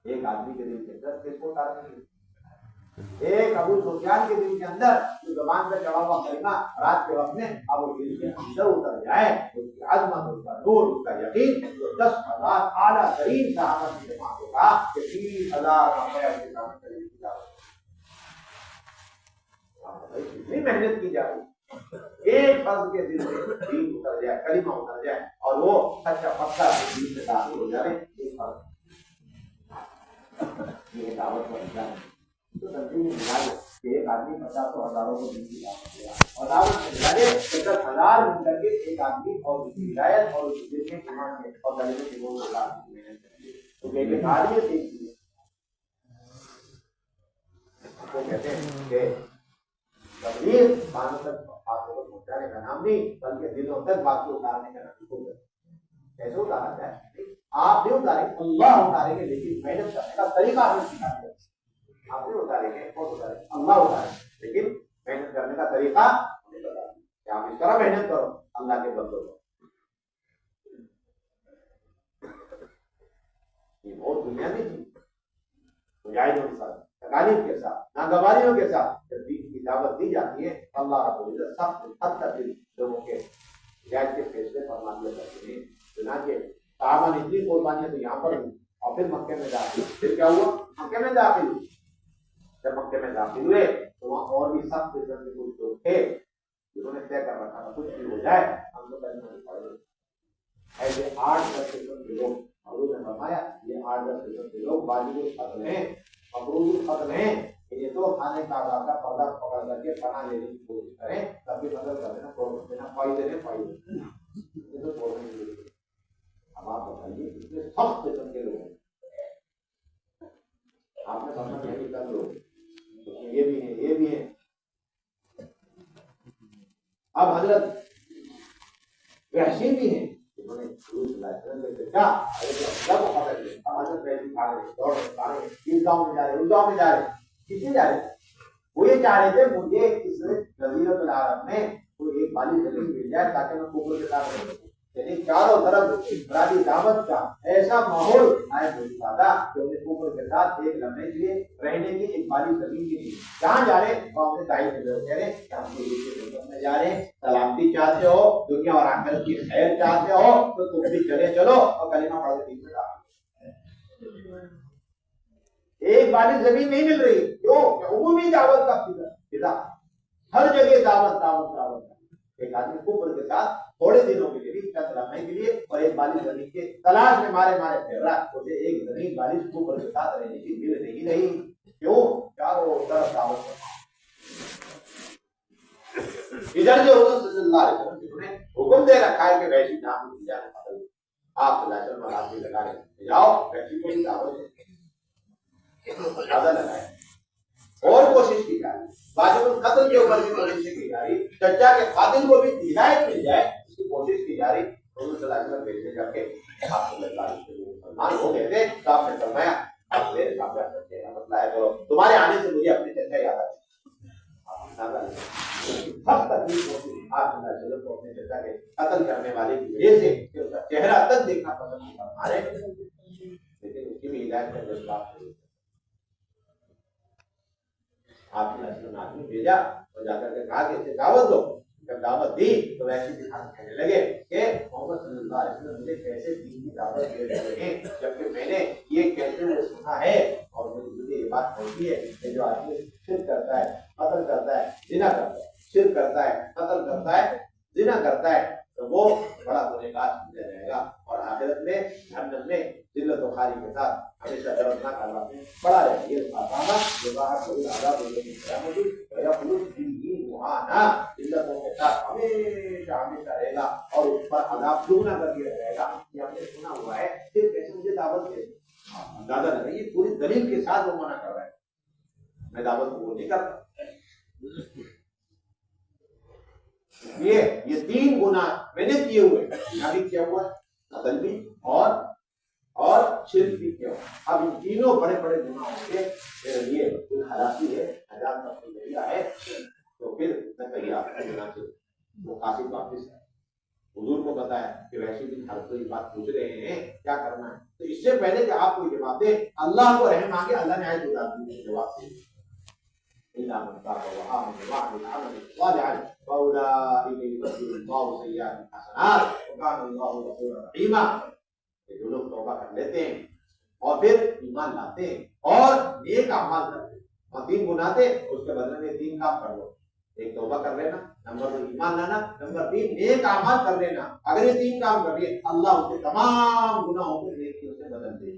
ایک آدمی کے دل کے اندر کس کو اتارنے ایک ابو سفیان کے دل کے اندر جو زبان پہ چڑھا ہوا کلمہ رات کے وقت میں اب وہ دل کے اندر اتر جائے، اس کی عظمت، اس کا نور، اس کا یقین، جو 10,000 اعلیٰ ترین صحابہ کی جماعت ہوگا کہ 30,000 کے سامنے کرنے کی دعوت، کتنی محنت کی جائے، ایک فرض کے دل میں دین اتر جائے، کلمہ اتر جائے اور وہ سچا پکا دین سے داخل ہو جائے، ایک فرض یہ دعوت کا انجام ہے۔ تو تنظیم میں ملا کہ ایک آدمی 50 ہزاروں کو دین کی دعوت دیا اور دعوت میں ملا دے 10,000 مل کر کے ایک آدمی اور اس کی ہدایت اور اس کے دل میں ایمان ہے اور کلمے کی وہ محنت کرتی ہے، تو کہ ایک آدمی دیکھتی ہے وہ کہتے ہیں کہ تبلیغ کانوں تک باتوں کو پہنچانے کا نام نہیں بلکہ دلوں تک بات کو اتارنے کا نام ہے۔ کیسے اتارا جائے؟ آپ بھی اتاریں، اللہ اتاریں گے، لیکن محنت کرنے کا طریقہ ہمیں سکھا دیا۔ آپ بھی اتاریں گے، خود اتاریں، اللہ اتاریں، لیکن محنت کرنے کا طریقہ ہمیں بتا دیں کہ آپ اس طرح محنت کرو اللہ کے بندوں کو۔ یہ بہت بنیادی چیز مجاہدوں کے ساتھ، تکالیف کے ساتھ، ناگواریوں کے ساتھ جب دین کی دعوت دی جاتی ہے اللہ رب العزت سب حد تک لوگوں کے ہدایت کے فیصلے فرما دیا کرتے ہیں۔ چنانچہ صحابہ نے اتنی قربانیاں تو یہاں پر ہوئی اور پھر مکے میں داخل، پھر کیا ہوا؟ مکے میں داخل ہوئے، جب مکے میں داخل ہوئے تو وہاں اور بھی سخت قسم کے کچھ لوگ تھے جنہوں نے طے کر رکھا تھا کچھ بھی ہو جائے ہم تو کلمہ نہیں پڑھیں گے۔ ایسے 8-10 قسم کے لوگ حضور نے فرمایا یہ 8-10 قسم کے لوگ واجب القتل ہیں، مفروض القتل ہیں، یہ تو خانے کعبہ کا پردہ پکڑ کر کے پناہ لینے کی کوشش کریں، تب بھی قتل کر دینا، چھوڑ دینا، فائدے نہیں فائدے یہ تو چھوڑنے کی ضرورت ہے۔ اب آپ بتائیے کتنے سخت قسم کے لوگ ہیں، آپ نے سمجھ نہیں کر لو یہ بھی ہیں یہ بھی ہیں۔ اب حضرت وحشی بھی ہیں جنہوں نے حضور صلی اللہ علیہ وسلم سے کہا جب وہ قتل کیا، اب حضرت وحشی کھا رہے دوڑ رہے اس گاؤں میں جا رہے اس گاؤں میں جا رہے، کس لیے جا رہے؟ وہ یہ چاہ رہے تھے مجھے اس جزیرۃ العرب میں کوئی ایک بالی زمین مل جائے تاکہ میں کفر کے ساتھ رہ سکوں، یعنی چاروں طرف افرادی دعوت کا ایسا ماحول آئے ہوتا تھا کہ انہیں کفر کے ساتھ ایک لمحے کے لیے رہنے کی ایک بالی زمین کی نہیں، جہاں جا رہے وہاں اپنے دائی سے کہہ رہے کہ ہم کو یہ میں جا رہے ہیں، سلامتی چاہتے ہو، دنیا اور آخرت کی خیر چاہتے ہو تو تم بھی چلے چلو اور کلمہ پڑھ کے دین میں داخل۔ ایک بالی زمین نہیں مل رہی، کیوں؟ کہ عمومی دعوت کا فضا، ہر جگہ دعوت دعوت دعوت۔ ایک آدمی کفر کے ساتھ تھوڑے دنوں کے لیے چند لمحے کے لیے اور ایک بالی زمین کے تلاش میں مارے مارے پھر رہا، اسے ایک زمین بالی کفر کے ساتھ رہنے کی مل نہیں رہی، کیوں؟ چاروں طرف دعوت کرنا۔ ادھر جو حضور صلی اللہ علیہ وسلم نے حکم دے رکھا ہے کہ ویسی نام کی جانے قتل، آپ صلی اللہ علیہ وسلم آدمی لگا رہے جاؤ ویسی کوئی دعوت زیادہ لگائے اور کوشش کی جائے، واجب القتل کے اوپر بھی کوشش کی جا رہی، چچا کے قاتل کو بھی ہدایت مل جائے اس کی کوشش کی جا رہی۔ حضور صلی اللہ علیہ وسلم بھیجنے جا کے آپ صلی اللہ علیہ وسلم مسلمان ہو گئے تھے تو آپ نے فرمایا آپ میرے سامنے اپنا چہرہ بتلایا کرو، تمہارے آنے سے مجھے اپنے چچا یاد آئے۔ سب تکلیف ہوتی ہے آپ صلی اللہ علیہ وسلم کو اپنے چچا کے قتل کرنے والے کی وجہ سے کہ اس کا چہرہ تک دیکھنا پسند نہیں فرما رہے، لیکن اس کی بھی ہدایت کا جذبات ہے۔ آپ نے آدمی بھیجا اور جا کر کے کہا کہ اسے دعوت دو، جب دعوت دی تو ویسے بھی کہنے لگے کہ محمد صلی اللہ علیہ وسلم مجھے کیسے دین کی دعوت دے رہے ہیں جبکہ میں نے یہ کہتے ہوئے سنا ہے اور مجھے یہ بات پہنچی ہے کہ جو آدمی شرک کرتا ہے، قتل کرتا ہے، زنا کرتا ہے، شرک کرتا ہے، قتل کرتا ہے، زنا کرتا ہے تو وہ بڑا گنہگار سمجھا جائے گا اور آخرت میں جہنم میں ذلت و خواری کے ساتھ ہمیشہ دردناک عذاب میں پڑا رہے گا۔ یہ خاتمہ جو باہر کوئی عذاب ہونے کی قیامت یا خلوص بھی وہاں ذلتوں کے ساتھ ہمیشہ ہمیشہ رہے گا اور اس پر عذاب دگنا کر دیا جائے گا۔ یہ ہم نے سنا ہوا ہے، پھر کیسے مجھے دعوت دے اندازہ نہیں، یہ پوری دلیل کے ساتھ وہ منع کر رہا ہے، میں دعوت کو نہیں کرتا۔ یہ 3 گناہ میں نے کیے ہوئے، زنا بھی کیا ہوا ہے، قتل بھی اور شرک بھی کیا ہوا۔ اب ان تینوں بڑے بڑے گناہوں سے میرے لیے کوئی ہلاکی ہے، نجات کا کوئی ذریعہ ہے تو پھر میں تیار ہوں گناہ سے مقاصد واپس ہے۔ حضور کو پتا ہے کہ ویسے بھی ہر کوئی بات پوچھ رہے ہیں کیا کرنا ہے، تو اس سے پہلے کہ آپ کو جواب دیں اللہ کو رحم آ کے اللہ نے آئے جواب دی جواب دے إلا من تاب وآمن وعمل عملا صالحا فأولئك يبدل الله سيئات حسنات وكان الله غفورا رحيما. جو لوگ توبہ کر لیتے ہیں اور پھر ایمان لاتے ہیں اور نیک اعمال کرتے ہیں اور 3 گناہ تھے اس کے بدلے میں 3 کام کر لو. ایک توبہ کر لینا، نمبر 2 ایمان لانا، نمبر 3 نیک اعمال کر لینا. اگر یہ 3 کام کر لیے اللہ اس کے تمام گناہوں کو نیکیوں سے بدل دے.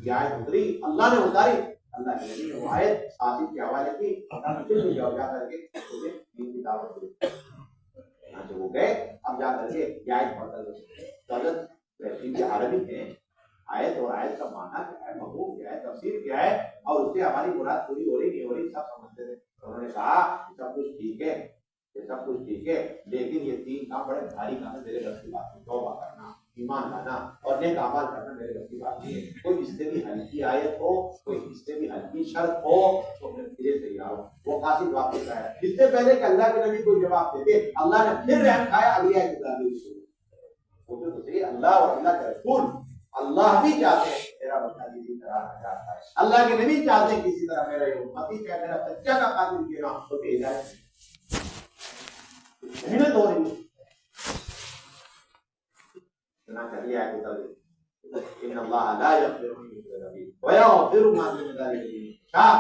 یہ آیت اتری، اللہ نے اتاری، اللہ کے نبی نے وہ آیت آصف کے حوالے کی اور پھر بھی جا کر کے اسے دین کی دعوت دی. یہاں سے وہ گئے، اب جا کر کے یہ آیت پڑھ کر تفسیر عربی ہے، آیت اور آیت کا معنی کیا ہے، مفہوم کیا ہے، تفسیر کیا ہے، اور اس سے ہماری مراد پوری ہو رہی نہیں ہو رہی سب سمجھتے تھے. انہوں نے کہا سب کچھ ٹھیک ہے، یہ سب کچھ ٹھیک ہے، لیکن یہ 3 کام بڑے بھاری کام ہے، میرے بس کی بات نہیں. توبہ کرنا، ایمان لانا اور نیک اعمال کرنا میرے بس کی بات نہیں ہے. کوئی اس سے بھی ہلکی آیت ہو، کوئی اس سے بھی ہلکی شرط ہو تو میں پھر تیار ہوں. وہ قاصد واپس آیا اس سے پہلے کہ اللہ کے نبی کوئی جواب دیتے، اللہ نے پھر رحم کھایا، اگلی آیت اتاری اس کو. وہ تو صحیح، اللہ اور اللہ کے رسول اللہ بھی چاہتے ہیں میرا بچہ کسی طرح نجات پائے، اللہ کے نبی چاہتے ہیں کسی طرح میرا یہ امتی کیا میرا بچہ کا قاتل کیے نہ تو ہدایت محنت ہو رہی ہے. چنانچہ یہ آیت اتری، ان اللہ لا یغفر ان یشرک به ویغفر ما دون ذلک لمن یشاء.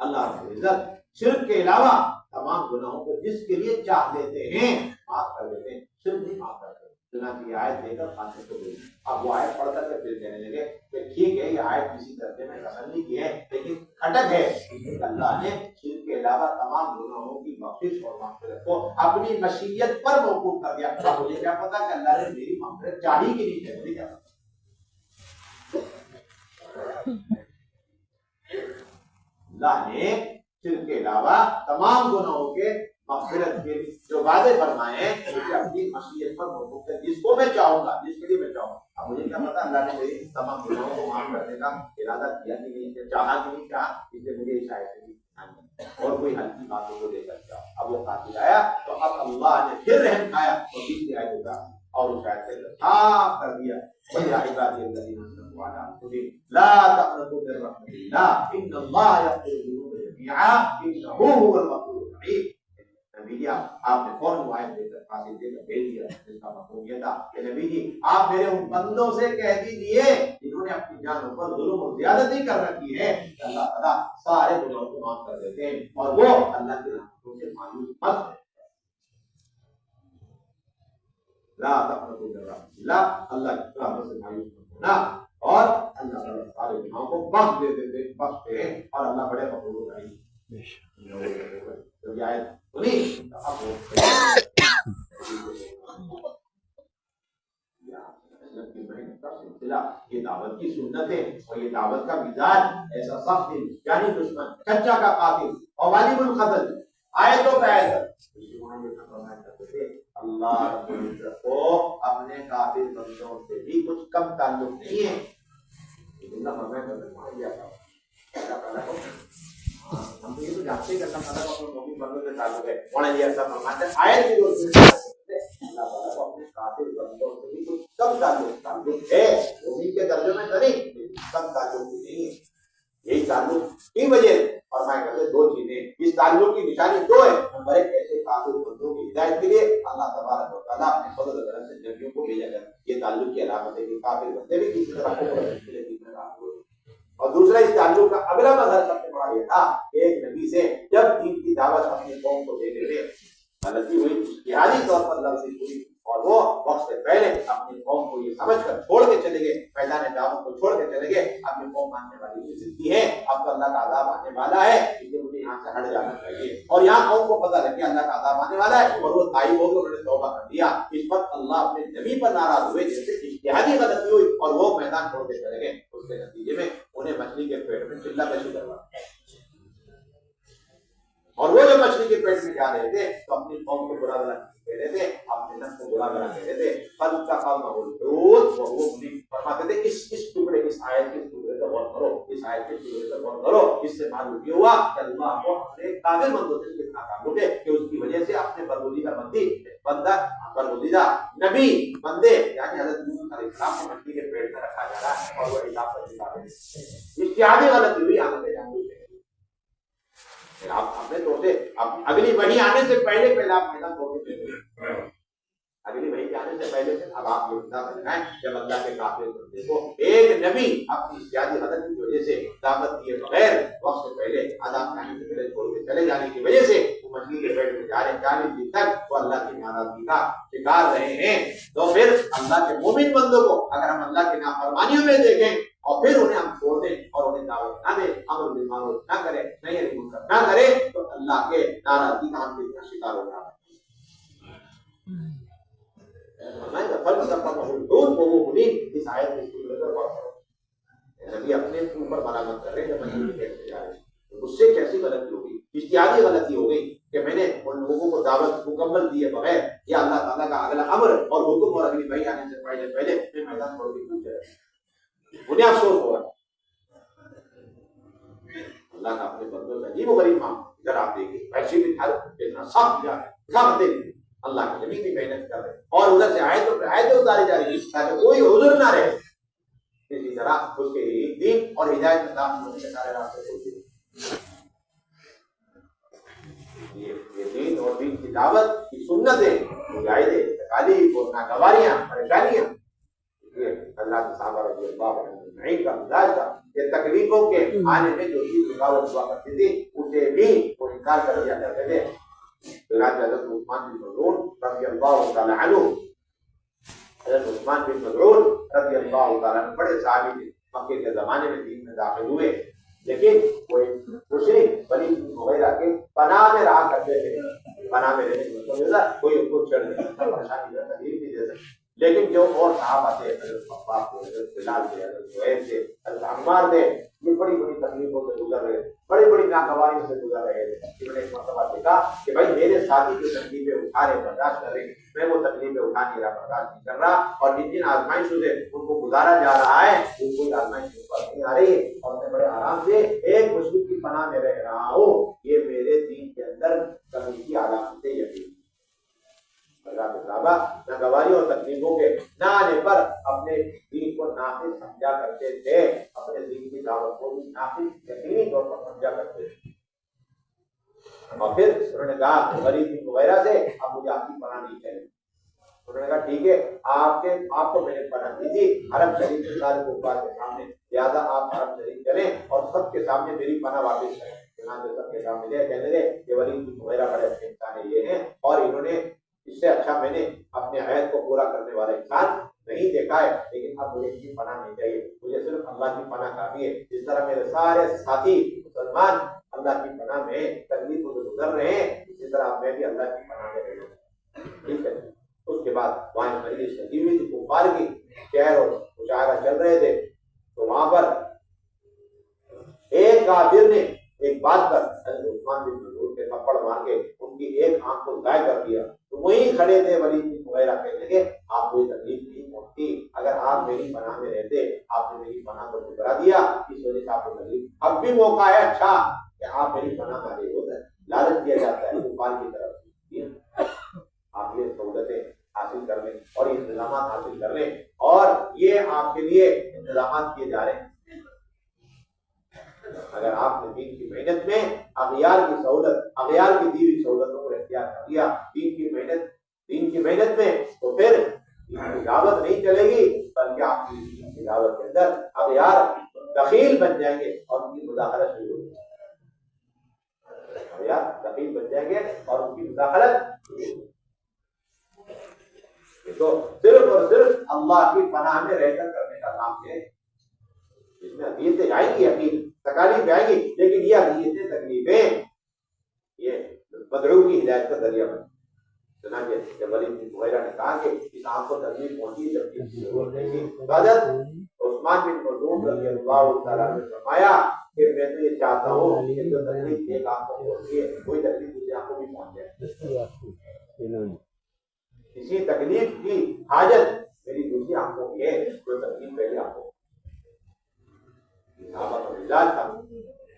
اللہ رب العزت شرک کے علاوہ تمام گناہوں کو جس کے لیے چاہ لیتے ہیں معاف کر دیتے ہیں، شرک نہیں معاف کرتے. چنانچہ یہ آیت لے کر خاصے کو گئی. اب وہ آیت پڑھ کر کے پھر کہنے لگے کہ ٹھیک ہے یہ آیت کسی درجے میں تسلی کی ہے لیکن کھٹک ہے. اللہ نے شرک کے علاوہ تمام گناہوں کی بخشش اور مغفرت کو اپنی مشیت پر موقوف کر دیا. اب مجھے کیا پتا کہ اللہ نے میری مغفرت چاہی کہ نہیں چاہی، مجھے کیا پتا. اللہ نے شرک کے علاوہ تمام گناہوں کے مغفرت کے جو وعدے فرمائے ہیں اسے اپنی مشیت پر موقوف ہے، جس کو میں چاہوں گا، جس کے لیے میں چاہوں گا. اب مجھے کیا پتا اللہ نے میری تمام گناہوں کو معاف کرنے کا ارادہ کیا کہ نہیں، چاہا کہ نہیں چاہا، اس لیے مجھے شاید نہیں اور کوئی ہلکی باتوں کو لے کر جاؤ. اب وہ قاتل آیا تو اب اللہ نے پھر رحم کھایا تو تیسری آیت ہوگا اور اس آیت سے صاف کر دیا وَيَا عِبَادِيَ الَّذِينَ أَسْرَفُوا عَلَىٰ أَنفُسِهِمْ لَا تَقْنَطُوا مِن رَحْمَةِ اللَّهِ إِنَّ اللَّهَ يَغْفِرُ الذُّنُوبَ جَمِيعًا إِنَّهُ هُوَ الْغَفُورُ الرَّحِيمُ. نبی جی آپ نے فوراً وہ آیت دے کر قاصد دے کر بھیج دیا جس کا مفہوم یہ تھا کہ نبی جی آپ میرے ان بندوں سے کہہ دیجیے جنہوں نے اپنی جانوں پر ظلم اور زیادتی کر رکھی ہے کہ اللہ تعالیٰ سارے گناہوں کو معاف کر دیتے ہیں اور وہ اللہ کے رحمتوں سے مایوس مت ہے. لا تقنطوا من رحمة الله، اللہ کی رحمت سے مایوس مت ہونا اور اللہ تعالیٰ سارے گناہوں کو بخش بخشتے ہیں اور اللہ بڑے غفور رحیم. یہ آیت سنی یہ دعوت کی سنت ہے اور یہ دعوت کا مزاج ایسا سخت ہے یعنی دشمن چچا کا قاتل اور والد القتل آیتوں پہ آیت اللہ رب العزت کو اپنے قاتل بندوں سے بھی کچھ کم تعلق نہیں ہے. ہم تو یہ تو جانتے ہیں کہ اللہ تعالیٰ کو اپنے مومن بندوں سے تعلق ہے. مولانا جی ایسا فرماتے ہیں آیت کی اللہ تعالیٰ کو اپنے قاتل بندوں سے بھی کچھ کم تعلق ہے. مومن کے درجے میں نہیں، کم تعلق نہیں ہے. یہی تعلق کی وجہ فرمایا کرتے 2 چیزیں. اس تعلق کی نشانی 2 ہے. نمبر 1 ایسے قاتل بندوں کی ہدایت کے لیے اللہ تبارک و تعالیٰ اپنے فضل و کرم سے نبیوں کو بھیجا ہے. یہ تعلق کی علامت ہے کہ قاتل بندے بھی کسی طرح کو. اور دوسرا اس تعلق کا اگلا مظہر سب سے بڑا یہ تھا کہ ایک نبی سے جب دین کی دعوت اپنی قوم کو دے دیتے غلطی ہوئی اشتہادی طور پر لفظ ہوئی اور وہ وقت سے پہلے اپنی قوم کو یہ سمجھ کر چھوڑ کے چلے گئے، میدان دعوت کو چھوڑ کے چلے گئے اپنی قوم ماننے والی کی زندگی ہے، اب تو اللہ کا عذاب آنے والا ہے اس لیے مجھے یہاں سے ہٹ جانا چاہیے. اور یہاں قوم کو پتہ لگ گیا اللہ کا عذاب آنے والا ہے اور وہ تائب ہو گئے، انہوں نے توبہ کر دیا. اس وقت اللہ اپنے نبی پر ناراض ہوئے جیسے اشتہادی غلطی ہوئی اور وہ میدان چھوڑ کے چلے گئے. اس کے نتیجے میں انہیں مچھلی کے پیٹ میں چلہ کشی کروا اور وہ جو مچھلی کے پیٹ میں جا رہے تھے تو اپنی قوم کو برا بلا کہہ رہے تھے، اپنے نفس کو برا بلا کہہ رہے تھے. فرماتے تھے اس ٹکڑے اس آیت کے ٹکڑے پر غور کرو، اس آیت کے ٹکڑے پر غور کرو. اس سے معلوم یہ ہوا کہ اللہ کو اپنے کامل بندوں سے کتنا تعلق ہے کہ اس کی وجہ سے اپنے برگزیدہ بندہ برگزیدہ نبی بندے یعنی حضرت موسیٰ علیہ السلام کو مٹی کے پیٹ میں رکھا جا رہا ہے اور وہ حساب پر حساب ہے. اشتہادی غلطی ہوئی آگے جانتے ہیں آپ اپنے طور سے اگلی وحی آنے سے پہلے آپ میدان چھوڑ کے چلے، اگلی وحی آنے سے پہلے اب آپ یہ اندازہ لگائیں جب اللہ کے کافر کو دیکھو ایک نبی اپنی اجتہادی غلطی کی وجہ سے دعوت دیے بغیر وقت سے پہلے عذاب آنے سے پہلے چھوڑ کے چلے جانے کی وجہ سے وہ مچھلی کے پیٹ میں جا رہے 40 دن تک وہ اللہ کی ناراضگی کا شکار رہے ہیں، تو پھر اللہ کے مومن بندوں کو اگر ہم اللہ کی نافرمانیوں میں دیکھیں اور پھر انہیں ہم چھوڑ دیں اور انہیں دعوت نہ دیں، امر بالمعروف نہ کریں، نہی عن المنکر نہ کریں، تو اللہ کے ناراضگی کا ہم کتنا شکار ہو رہا ہے۔ اس آیت میں نبی اپنے اوپر ملامت کر رہے ہیں جب مچھلی کے پیٹ میں جا رہے ہیں، اس سے کیسی غلطی ہوگی، اجتہادی غلطی ہو گئی کہ میں نے ان لوگوں کو دعوت مکمل دیے بغیر یا اللہ تعالیٰ کا اگلا امر اور حکم اور اگلی وحی آنے سے پہلے میں میدان چھوڑ کے کیوں چلا، انہیں افسوس ہوا۔ اللہ کا اپنے بندوں سے عجیب و غریب معاملہ اگر آپ دیکھیں ویسے بھی اتنا سخت کیا ہے، سخت اللہ کے نبی بھی محنت کر رہے اور ادھر سے آیتوں پہ آیتیں اتاری جا رہی تاکہ کوئی عذر نہ رہے، اسی طرح اس کے دین اور ہدایت میں داخل ہونے کے سارے راستے کھولتے ہیں۔ یہ دین اور دین کی دعوت کی سنتیں، مجاہدیں، تکالیف اور ناگواریاں، پریشانیاں، یہ اللہ کے صحابہ رضی اللہ عنہم کا مزاج تھا کہ تکلیفوں کے آنے میں جو چیز رکاوٹ ہوا کرتی تھی اسے بھی وہ انکار کر دیا کرتے تھے۔ حضرت عثمان بن مظعون رضی اللہ تعالی عنہ، حضرت عثمان بن مظعون رضی اللہ تعالی عنہ بڑے صحابی تھے، مکے کے زمانے میں دین میں داخل ہوئے، لیکن وہ مشرک ولید بن مغیرہ کے پناہ میں رہا کرتے تھے۔ پناہ میں رہنے کا مطلب کوئی ان کو چھیڑ نہیں سکتا، پریشانی کا تکلیف نہیں دے سکتا، لیکن جو اور صحابہ تھے، حضرت عباس تھے، حضرت بلال تھے، حضرت زہیر تھے، حضرت عمار تھے، یہ بڑی بڑی تکلیفوں سے گزر رہے تھے، بڑی بڑی ناگواریوں سے گزر رہے تھے۔ انہوں نے ایک مرتبہ دیکھا کہ بھائی میرے ساتھی جو تکلیفیں اٹھا رہے برداشت کر رہے ہیں، میں وہ تکلیفیں اٹھا نہیں رہا، برداشت نہیں کر رہا، اور جن جن آزمائشوں سے ان کو گزارا جا رہا ہے ان کو آزمائش نہیں آ رہی، اور میں بڑے آرام سے ایک مشکل کی پناہ میں رہ رہا ہوں، یہ میرے دین کے اندر کمی کی علامت یقین۔ صحابہ ناگواریوں اور تکلیفوں کے نہ آنے پر اپنے دین کو ناقص سمجھا کرتے تھے، اپنے دین کی دعوت کو بھی ناقص یقینی طور پر سمجھا کرتے تھے، اور پھر انہوں نے کہا ولید بن مغیرہ سے اب مجھے آپ کی پناہ نہیں چاہیے۔ انہوں نے کہا ٹھیک ہے، آپ کو میں نے پناہ دی تھی حرم شریف کے سارے کفار کے سامنے، لہٰذا آپ حرم شریف چلیں اور سب کے سامنے میری پناہ واپس کریں۔ چنانچہ سب کے سامنے لے کہنے لگے کہ ولید بن مغیرہ بڑے اچھے انسان یہ ہیں، اور انہوں نے اس سے اچھا میں نے اپنے عہد کو پورا کرنے والا انسان نہیں دیکھا ہے، لیکن اب مجھے اس کی پناہ نہیں چاہیے، مجھے صرف اللہ کی پناہ کافی ہے۔ جس طرح میرے سارے ساتھی مسلمان اللہ کی پناہ میں تکلیفوں سے گزر رہے ہیں، اسی طرح میں بھی اللہ کی پناہ میں رہوں گا، ٹھیک ہے۔ اس کے بعد وہاں مجلس لگی ہوئی تھی، کفار کی شعر اور مشاعرہ چل رہے تھے، تو وہاں پر ایک کافر نے ایک بات پر حضرت عثمان بن مظعون کے تھپڑ مار کے ان کی ایک آنکھ کو ضائع کر دیا، تو وہیں کھڑے تھے ولید بن مغیرہ کہنے لگے آپ کو یہ تکلیف نہیں پہنچتی، اگر آپ میری پناہ میں رہتے، آپ نے میری پناہ کو ٹھکرا دیا، اس وجہ سے آپ کو تکلیف، اب بھی موقع ہے اچھا کہ آپ میری پناہ میں آگے ہوتا ہے، لالچ دیا جاتا ہے کفار کی طرف، آپ یہ سہولتیں حاصل کر لیں اور یہ انتظامات حاصل کر لیں، اور یہ آپ کے لیے انتظامات کیے جا رہے ہیں۔ اگر آپ نے دین کی محنت میں اغیار کی سہولت، اغیار کی دی ہوئی سہولتوں کو اختیار کر لیا دین کی محنت میں، تو پھر دین کی دعوت نہیں چلے گی، بلکہ آپ کی دین کی دعوت کے اندر اغیار دخیل بن جائیں گے اور ان کی مداخلت شروع ہو جائے گی، اغیار دخیل بن جائیں گے اور ان کی مداخلت شروع ہو جائے گی۔ تو صرف اور صرف اللہ کی پناہ میں رہ کر کرنے کا کام ہے، اس میں اذیتیں آئیں گی، یقین تکالیف آئیں گی، لیکن یہ اذیتیں تکلیفیں یہ مدعو کی ہدایت کا ذریعہ بن۔ چنانچہ جب ولید بن مغیرہ نے کہا کہ اس آنکھ کو تکلیف پہنچی، جب کی ضرورت نہیں تھی، حضرت عثمان بن مظعون رضی اللہ تعالیٰ نے فرمایا کہ میں تو یہ چاہتا ہوں کہ جو تکلیف ایک آنکھ کو پہنچی ہے وہی تکلیف دوسری آنکھ کو بھی پہنچ جائے، کسی تکلیف کی حاجت میری دوسری آنکھوں کی ہے، کوئی تکلیف پہلی آنکھوں صحابہ کا مزاج تھا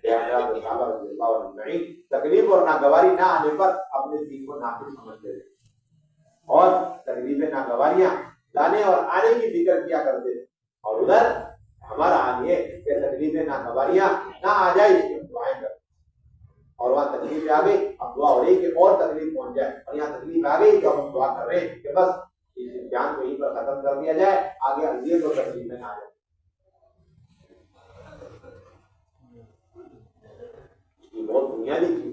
کہ حضرات صحابہ رضی اللہ عنہ اجمعین تکلیف اور ناگواری نہ آنے پر اپنے دین کو ناقص سمجھتے تھے، اور تکلیفیں ناگواریاں لانے اور آنے کی فکر کیا کرتے تھے، اور ادھر ہمارا حال یہ کہ تکلیفیں ناگواریاں نہ آ جائے اس کی دعائیں کرتے، اور وہاں تکلیف آ گئی، اب دعا ہو رہی کہ اور تکلیف پہنچ جائے، اور یہاں تکلیف آ گئی تو ہم دعا کر رہے ہیں کہ بس اس امتحان کو یہیں پر ختم کر دیا جائے، آگے اذیت اور تکلیف میں نہ آ جائے۔ یہ بہت بنیادی چیز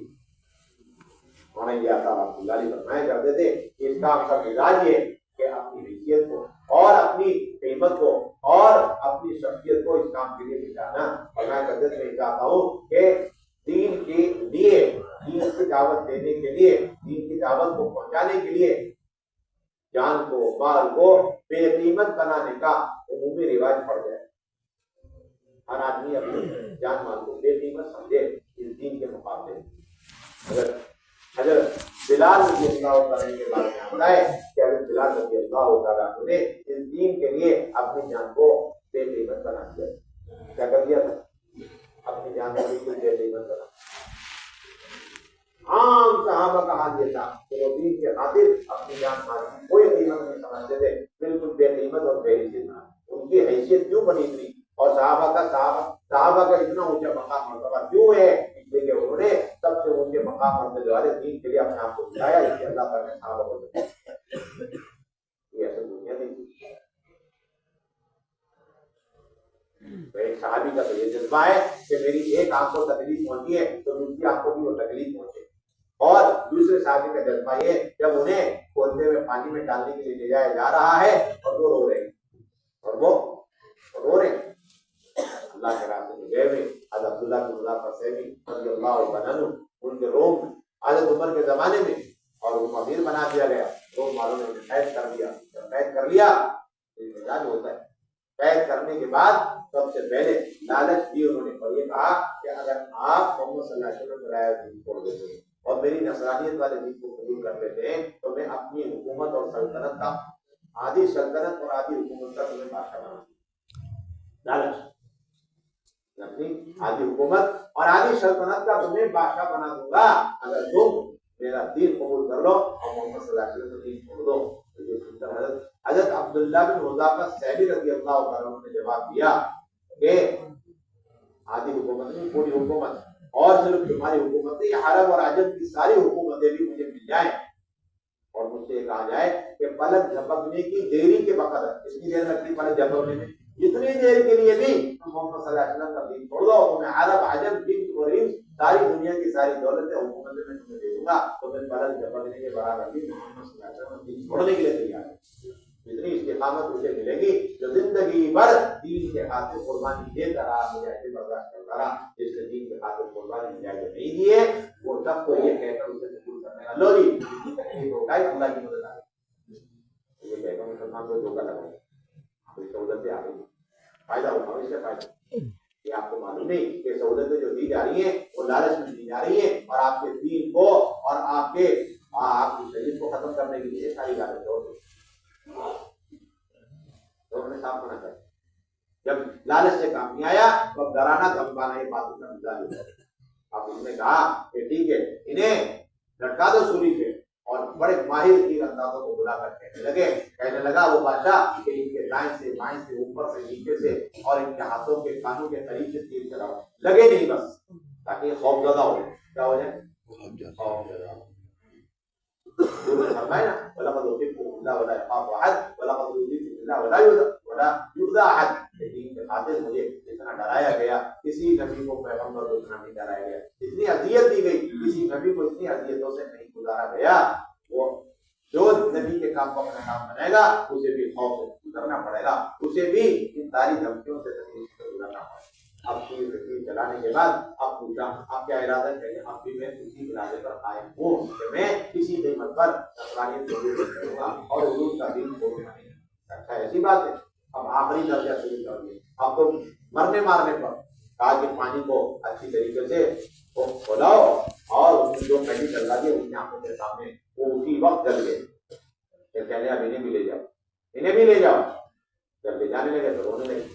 فرمایا کرتے تھے کہ اس کا کا مزاج یہ کہ اپنی حیثیت کو اور اپنی قیمت کو اور اپنی شخصیت کو اس کام کے لیے بچانا۔ فرمایا کرتے تھے میں چاہتا ہوں کہ دین کے لیے، دین کی دعوت دینے کے لیے، دین کی دعوت کو پہنچانے کے لیے جان کو، مال کو بے قیمت بنانے کا عمومی رواج پڑ جائے۔ ہر آدمی اپنی جان مال کو بے قیمت سمجھے اس دین کے مقابلے میں۔ حضرت بلال رضی اللہ تعالیٰ کے بارے میں آتا ہے کہ حضرت بلال رضی اللہ تعالیٰ نے اس دین کے لیے اپنی جان کو بے قیمت بنا دیا۔ کیا کر دیا تھا؟ اپنی جان کو بالکل بے قیمت بنا۔ عام صحابہ کا حال یہ تھا کہ وہ دین کے خاطر اپنی جان مال کی کوئی قیمت نہیں سمجھتے تھے، بالکل بے قیمت اور بے حیثیت تھا۔ ان کی حیثیت کیوں بنی تھی اور صحابہ کا اتنا اونچا مقام مرتبہ کیوں ہے؟ اس لیے کہ انہوں نے سب سے اونچے مقام مرتبے والے دین کے لیے اپنے آپ کو دلایا، اس لیے اللہ تعالیٰ نے صحابہ کو دیا۔ یہ ایسا دنیا نہیں تھی۔ ایک صحابی کا تو یہ جذبہ ہے کہ میری ایک آنکھ کو تکلیف پہنچی ہے تو دوسری آنکھ کو بھی وہ تکلیف پہنچے، اور دوسرے صحابی کا جذبہ یہ جب انہیں کھولتے ہوئے پانی میں ڈالنے کے لیے لے جایا جا رہا ہے اور وہ رو رہے ہیں، اور وہ رو رہے ہیں اللہ کے راستے میں گئے ہوئے۔ حضرت عبداللہ بن مظفر سیمی رضی اللہ عنہ ان کے روم حضرت عمر کے زمانے میں، اور ان کو امیر بنا دیا گیا، روم والوں نے انہیں قید کر دیا۔ جب قید کر لیا مزاج ہوتا ہے، قید کرنے کے بعد سب سے پہلے لالچ دی انہوں نے، اور یہ کہا کہ اگر آپ محمد صلی اللہ علیہ وسلم کا رایا دین چھوڑ دیتے ہیں اور میری نصرانیت والے دین کو قبول کر لیتے ہیں تو میں اپنی حکومت اور سلطنت کا، آدھی سلطنت اور آدھی حکومت کا تمہیں بادشاہ بنا دوں۔ لالچ، اپنی آدھی حکومت اور آدھی سلطنت کا تمہیں بادشاہ بنا دوں گا اگر تم میرا دین قبول کر لو اور محمد صلی اللہ علیہ وسلم کا دین چھوڑ دو۔ حضرت عبداللہ بن حذافہ سیمی رضی اللہ عنہ نے جواب دیا کہ آدھی حکومت نہیں، پوری حکومت، اور صرف تمہاری حکومت نہیں، عرب اور عجم کی ساری حکومتیں بھی مجھے مل جائیں، اور مجھ سے کہا جائے کہ پلک جھپکنے کی دیری کے وقت اتنی دیر لگتی پلک جھپکنے میں، جتنی دیر کے لیے بھی محمد صلی اللہ علیہ وسلم کا دین چھوڑ دو، تمہیں عرب عجم جن اور انس ساری دنیا کی ساری دولتیں حکومتیں میں تمہیں دے دوں گا، تو میں پلک جھپکنے کے برابر بھی محمد صلی اللہ علیہ وسلم کا دین چھوڑنے کے لیے تیار ہوں۔ اتنی استقامت مجھے ملے گی جو زندگی بھر دین کے خاطر قربانی دیتا رہا، مجاہدین برداشت کرتا رہا۔ جس نے دین کے خاطر قربانی مجاہدین نہیں دی ہے وہ سب کو یہ کہہ کر اسے قبول کرنے کا لو جی تکلیف ہوگا ہے، اللہ کی مدد آئے، یہ کہہ کر مسلمان کو دھوکہ لگائے، کوئی سہولتیں آ گئی، فائدہ ہوگا اس سے فائدہ۔ یہ آپ کو معلوم نہیں کہ سہولتیں جو دی جا رہی ہیں وہ لالچ میں دی جا رہی ہیں، اور آپ کے دین کو اور آپ کی شریعت کو ختم کرنے کے لیے ساری لالچ ہوتی ہے۔ صاف ہونا چاہیے، جب لالچ سے کام نہیں آیا تو اب ڈرانا دھمکانا یہ بات کا مزاج ہوتا ہے۔ اب اس نے کہا کہ ٹھیک ہے انہیں لٹکا دو سولی پہ، اور بڑے ماہر تیر اندازوں کو بلا کر کہنے لگا وہ بادشاہ کہ ان کے دائیں سے بائیں سے اوپر سے نیچے سے اور ان کے ہاتھوں کے کانوں کے قریب سے تیر چلاؤ، لگے نہیں بس، تاکہ خوف زدہ ہو۔ کیا ہو جائے؟ خوف زدہ۔ فرمائے نا وَلَقَدْ أُوتِيتُمْ اللَّهَ وَلَا يَخَافُ أَحَدٌ وَلَقَدْ أُوتِيتُمْ اللَّهَ وَلَا يُؤْذَى أَحَدٌ۔ دین کے خاطر مجھے اتنا ڈرایا گیا، کسی نبی کو پیغمبر کو اتنا نہیں ڈرایا گیا، اتنی اذیت دی گئی، کسی نبی کو اتنی اذیتوں سے نہیں گزارا گیا۔ وہ جو نبی کے کام کو اپنا کام بنائے گا اسے بھی خوف سے گزرنا پڑے گا، اسے بھی ان ساری دھمکیوں سے تکلیف سے گزرنا پڑے گا۔ اب تیر چلانے کے بعد اب پوچھا آپ کیا ارادہ ہے؟ اب بھی میں اسی ارادے پر قائم ہوں کہ میں کسی قیمت پر نصرانیت قبول نہیں کروں گا اور حضور کا دین چھوڑنا نہیں۔ اچھا ایسی بات ہے، اب آخری درجہ شروع کر دیا، اب تو مرنے مارنے پر کہا کہ پانی کو اچھی طریقے سے کھولاؤ اور اس میں جو کہیں چل رہا ہے ان کی آنکھوں کے سامنے وہ اسی وقت جل گئے۔ پھر کہنے اب انہیں بھی لے جاؤ، انہیں بھی لے جاؤ۔ جب لے جانے لگے تو رونے لگے،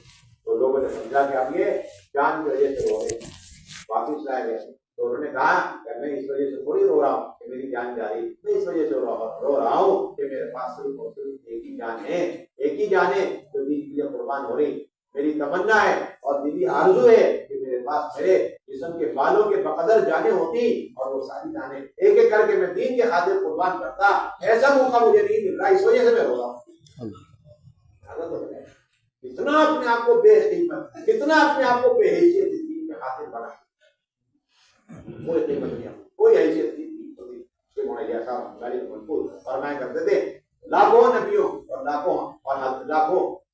تو لوگوں نے سمجھا کہ اب یہ جان کی وجہ سے رو رہے ہیں، واپس لائے گئے۔ تو انہوں نے کہا کہ میں اس وجہ سے تھوڑی رو رہا ہوں کہ میری جان جا رہی، میں اس وجہ سے رو رہا ہوں کہ میرے پاس صرف اور صرف ایک ہی جان ہے، ایک ہی جان ہے جو دین کے لیے قربان ہو رہی۔ میری تمنا ہے اور دلی آرزو ہے کہ میرے پاس میرے اس جسم کے بالوں کے بقدر جانیں ہوتی اور وہ ساری جانیں ایک ایک کر کے میں دین کے خاطر قربان کرتا. ایسا موقع مجھے نہیں مل رہا, اس وجہ سے میں رو رہا ہوں. کتنا اپنے آپ کو بے قیمت, کتنا اپنے آپ کو بے حیثیت دین کے خاطر بنا. کوئی قیمت نہیں, کوئی حیثیت نہیں. فرمایا کرتے تھے لاکھوں نبیوں اور لاکھوں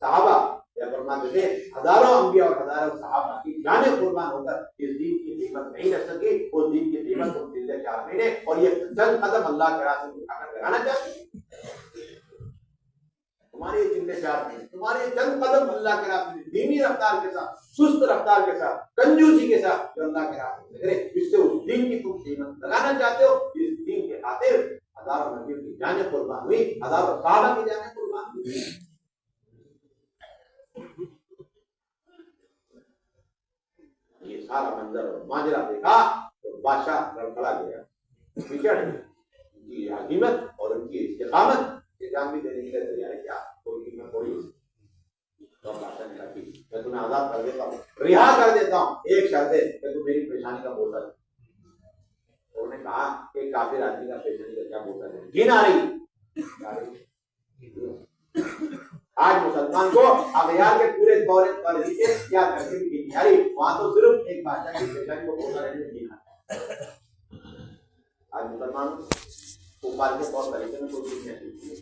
صحابہ یا فرماتے تھے ہزاروں انبیاء اور ہزاروں صحابہ کی جانیں قربان ہو کر اس دین کی قیمت نہیں رکھ سکی. اس دین کی قیمت کو پچھلے 4 مہینے اور یہ چند قدم اللہ کے راستے میں اٹھا کر لگانا چاہتے ہیں. تمہارے پچھلے 4 مہینے, تمہارے چند قدم اللہ کے راستے میں دھیمی رفتار کے ساتھ, سست رفتار کے ساتھ, کنجوسی کے ساتھ جو اللہ کے راستے میں لگے, اس سے اس دین کی تم قیمت لگانا چاہتے ہو. اس دین کے خاطر ہزاروں نبیوں کی جانیں قربان ہوئی, ہزاروں صحابہ کی جانیں قربان ہوئی. یہ سارا منظر اور ماجرا دیکھا تو بادشاہ لڑکھڑا گیا, بچڑ گیا. ان کی عظیمت اور ان کی استقامت یہ جان بھی دینے کے لیے تیار ہے. کیا کوئی قیمت تھوڑی ہے. تو بادشاہ نے کہا کہ میں تمہیں آزاد کر دیتا ہوں, رہا کر دیتا ہوں, ایک شرط ہے کہ تم میری پریشانی کا بوجھ. انہوں نے کہا کہ کافر آدمی کا پریشانی کا کیا بوجھ ہے, گن آ رہی. آج مسلمان کو اغیار کے پورے دور طریقے کیا کر کے بھی نہیں آ رہی. وہاں تو صرف ایک بادشاہ کی پریشانی کو بوجھ رہنے میں نہیں آتا. آج مسلمان کو پال کے طور طریقے میں کوئی چیز نہیں ہے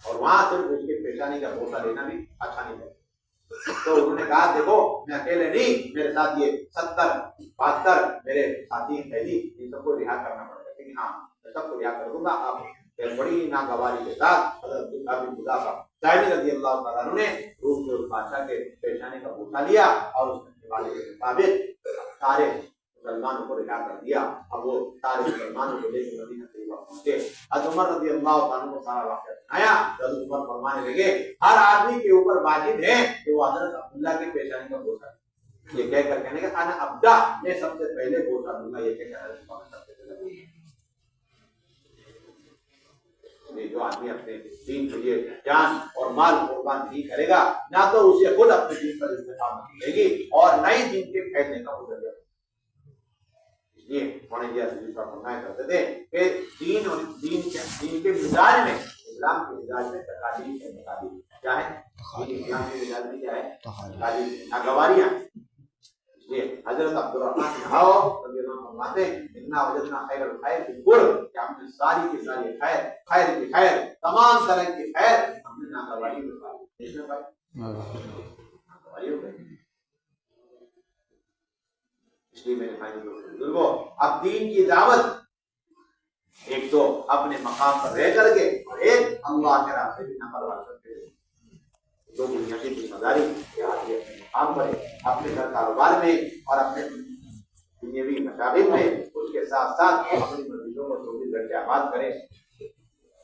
اور وہاں صرف اس کی پریشانی کا بوجھ لینا بھی اچھا نہیں ہے. تو انہوں نے کہا دیکھو میں اکیلے نہیں, میرے ساتھ یہ 70-72 میرے ساتھی قیدی, ان سب کو رہا کرنا پڑے گا. لیکن ہاں میں سب کو رہا کر دوں گا. آپ بڑی ناگواری کے ساتھ حضرت صاحب رضی اللہ تعالیٰ عنہ نے روم کے اس بادشاہ کے پیشانی کا بوسہ لیا اور اس کے حوالے کے مطابق سارے مسلمانوں کو رہا کر دیا. اب وہ سارے مسلمانوں کو لے کے مدینہ طیبہ پہنچے. حضرت عمر رضی اللہ تعالیٰ عنہ کو سارا واقعہ سنایا. حضرت عمر فرمانے لگے ہر آدمی کے اوپر واجب ہے کہ وہ حضرت عبداللہ کی پیشانی کا بوسہ یہ کہہ کر کہنے کا انا ابدا, میں سب سے پہلے بوسہ دوں گا. یہ کہہ کر حضرت عمر سب سے پہلے جو آدمی اپنے دین کے لیے جان اور مال قربان نہیں کرے گا, نہ تو اسے خود اپنے دین پر استقامت ملے گی اور نہ ہی دین کے پھیلنے کا مدد. اس لیے مولانا جی عزیز کا فرمایا کرتے تھے کہ دین اور دین کے مزاج میں, اسلام کے مزاج میں تکالیف ہے. تکالیف کیا ہے؟ اسلام کے مزاج میں کیا ہے؟ تکالیف, ناگواریاں. اس لیے حضرت عبدالرحمن بن عوف رضی اللہ عنہ فرماتے ہیں انا وجدنا خیر الخیر بالقرب, کہ ہم نے ساری کی ساری خیر کی خیر, تمام طرح کی خیر ہم نے ناگواری میں پائی. اس میں پائی ناگواری ہو گئی. اس لیے میرے بھائی بزرگوں, اب دین کی دعوت ایک تو اپنے مقام پر رہ کر کے اور ایک اللہ کے راستے بھی نہ پرواہ کرتے ہوئے. دو بنیادی ذمہ داری کہ آدمی اپنے مقام پر اپنے گھر کاروبار میں اور اپنے دنیاوی مشاغل میں اس کے ساتھ ساتھ اپنی مسجدوں کو 24 گھنٹے آباد کرے.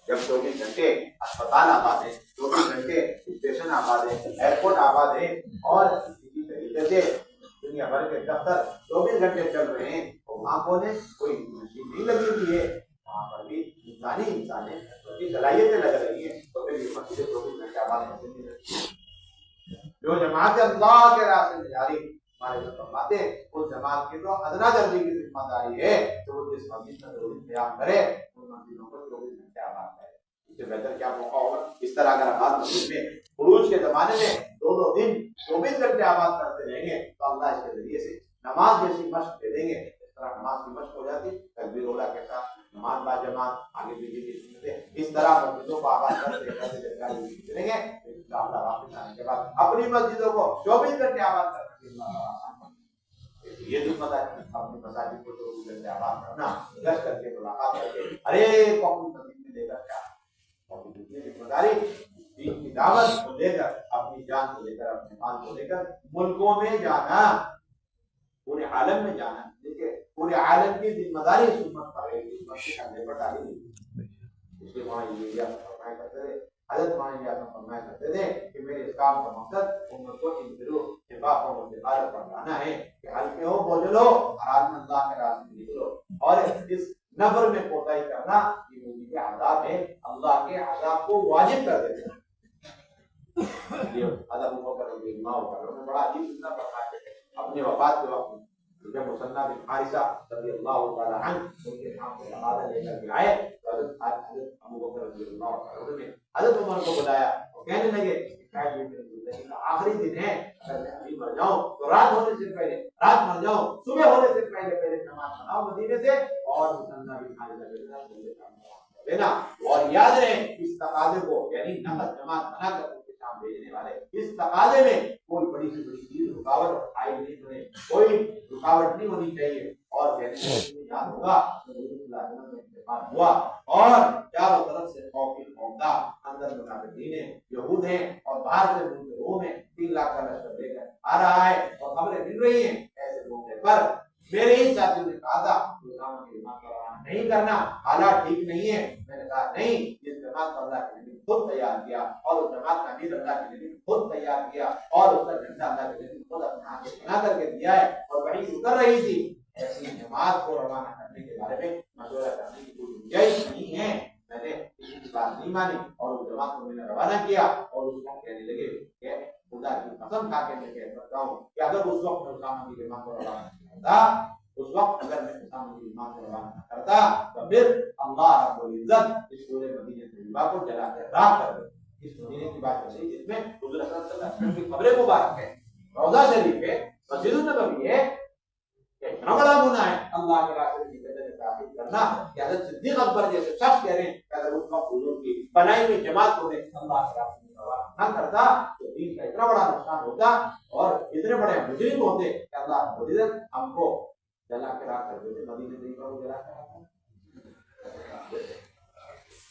جب 24 گھنٹے اسپتال آباد ہیں, 24 گھنٹے اسٹیشن آباد ہیں, ایئرپورٹ آباد ہیں اور اسی طریقے سے دنیا بھر کے دفتر 24 گھنٹے چل رہے ہیں, تو وہاں کون ہے؟ کوئی مشین نہیں لگی ہوئی ہے, وہاں پر بھی انسان ہے, اس کی صلاحیتیں لگ رہی ہیں. تو پھر یہ مسجد 24 گھنٹے آباد ہوتی ہے. جو جماعت اللہ کے راستے میں جاری ہمارے جو فرماتے ہیں اس جماعت کی تو ادنا درجے کی ذمہ داری ہے کہ وہ جس مسجد میں ضرور قیام کرے ان مسجدوں کو 24 گھنٹے آباد کرے. اس سے بہتر کیا موقع ہوگا؟ اس طرح اگر آباد مسجد میں خروج کے زمانے میں 2 دن 24 گھنٹے آباد کرتے رہیں گے تو اللہ اس کے ذریعے سے نماز جیسی مشق دے دیں گے. اس طرح نماز کی مشق ہو جاتی, تکبیر اولیٰ کے ساتھ نماز با جماعت آگے پیچھے کی سنتیں, اس طرح مسجدوں کو آباد کرتے کریں گے. واپس آنے کے بعد اپنی مسجدوں کو 24 گھنٹے آباد کرنا, یہ ذمہ داری اپنی مساجد کو 24 گھنٹے آباد کرنا, گشت کر کے ملاقات کر کے ہر ایک کو اپنی مسجد میں لے کر کیا ذمہ داری دین کی دعوت کو لے کر, اپنی جان کو لے کر, اپنے مال کو لے کر ملکوں میں جانا, پورے عالم میں جانا. دیکھیے پورے عالم کی ذمہ داری اس امت پر ہے, اس امت کے کندھے پر ڈالی گئی. اس لیے وہاں یہ فرمایا کرتے تھے, حضرت فرمایا کرتے تھے کہ میرے اس کام کا مقصد امت کو ان ضرور نفاق و انتقال پر لانا ہے کہ ہلکے ہو بوجھ لو, حرام اللہ کے راستے میں نکلو, اور اس نفر میں کوتاہی کرنا یہ مجھے کے عذاب ہے, اللہ کے عذاب کو واجب کر دیتے ہیں. یہ حضرت ابوبکر رضی اللہ عنہ نے بڑا عجیب سننا پڑا ہے اپنے وفات کے وقت. جب مصنع بن حارثہ رضی اللہ تعالیٰ عنہ ان کے نام سے تقاضا لے کر کے آئے تو حضرت ابو بکر رضی اللہ تعالیٰ عنہ نے حضرت عمر کو بلایا اور کہنے لگے شاید یہ میری زندگی کا آخری دن ہے، اگر میں ابھی مر جاؤں تو رات ہونے سے پہلے، رات مر جاؤں صبح ہونے سے پہلے نماز پڑھاؤ مدینے سے اور مصنع بن حارثہ کے ساتھ مجھے کام لینا، اور یاد رہے اس تقاضے کو یعنی نقد جماعت بنا کر ان کے سامنے بھیجنے والے اس تقاضے میں کوئی بڑی سے بڑی چیز رکاوٹ آئی نہیں بنے، کوئی رکاوٹ نہیں ہونی چاہیے۔ اور کہنے میں یاد ہوگا کہ رسول اللہ صلی اللہ علیہ وسلم میں انتقال ہوا اور چاروں طرف سے خوف خوفدہ اندر منافقین ہیں، یہود ہیں اور باہر سے ملک روم ہیں، 3 لاکھ کا لشکر لے کر آ رہا ہے اور خبریں مل رہی ہیں۔ ایسے موقع پر میرے ہی ساتھیوں نے کہا تھا اسامہ کی جماعت کا روانہ نہیں کرنا، حالات ٹھیک نہیں ہے۔ میں نے کہا نہیں، جس جماعت کو اللہ کے نبی خود تیار کیا اور اس جماعت کا امیر اللہ کے نبی خود تیار کیا اور اس کا جھنڈا اللہ کے نبی خود اپنے ہاتھ سے بنا کر کے دیا ہے اور وہی اتر رہی تھی، ایسی جماعت کو روانہ کرنے کے بارے میں مشورہ کرنے کی کوئی گنجائش نہیں ہے۔ میں نے کسی کی بات نہیں مانی اور اس جماعت کو میں نے روانہ کیا اور اس کو کہنے لگے کہ خدا کی قسم کھا کے میں کہہ سکتا ہوں کہ اگر اس وقت میں اسامہ کی جماعت کو روانہ کرتا، اس وقت اگر میں اسامہ کی جماعت کو روانہ کرتا تو پھر اللہ رب العزت اس پورے مدینے طیبہ کو جلا کے راکھ کر دے۔ اس مدینے کی بات صحیح جس میں حضور صلی اللہ علیہ وسلم کی قبر مبارک ہے، روضہ شریف ہے، مسجد النبوی ہے، اتنا بڑا گناہ ہے اللہ کے راستے کی قدر تعظیم کرنا کہ حضرت صدیق اکبر جیسے شخص کہہ رہے ہیں کہ اگر اس وقت حضور کی بنائی ہوئی جماعت کو اللہ کے راستے میں روانہ نہ کرتا تو دین کا اتنا بڑا نقصان ہوتا اور اتنے بڑے مجرم ہوتے کہ اللہ رب العزت ہم کو جلا کے راہ کر دیتے، مدینے طیبہ کو جلا کر راہ۔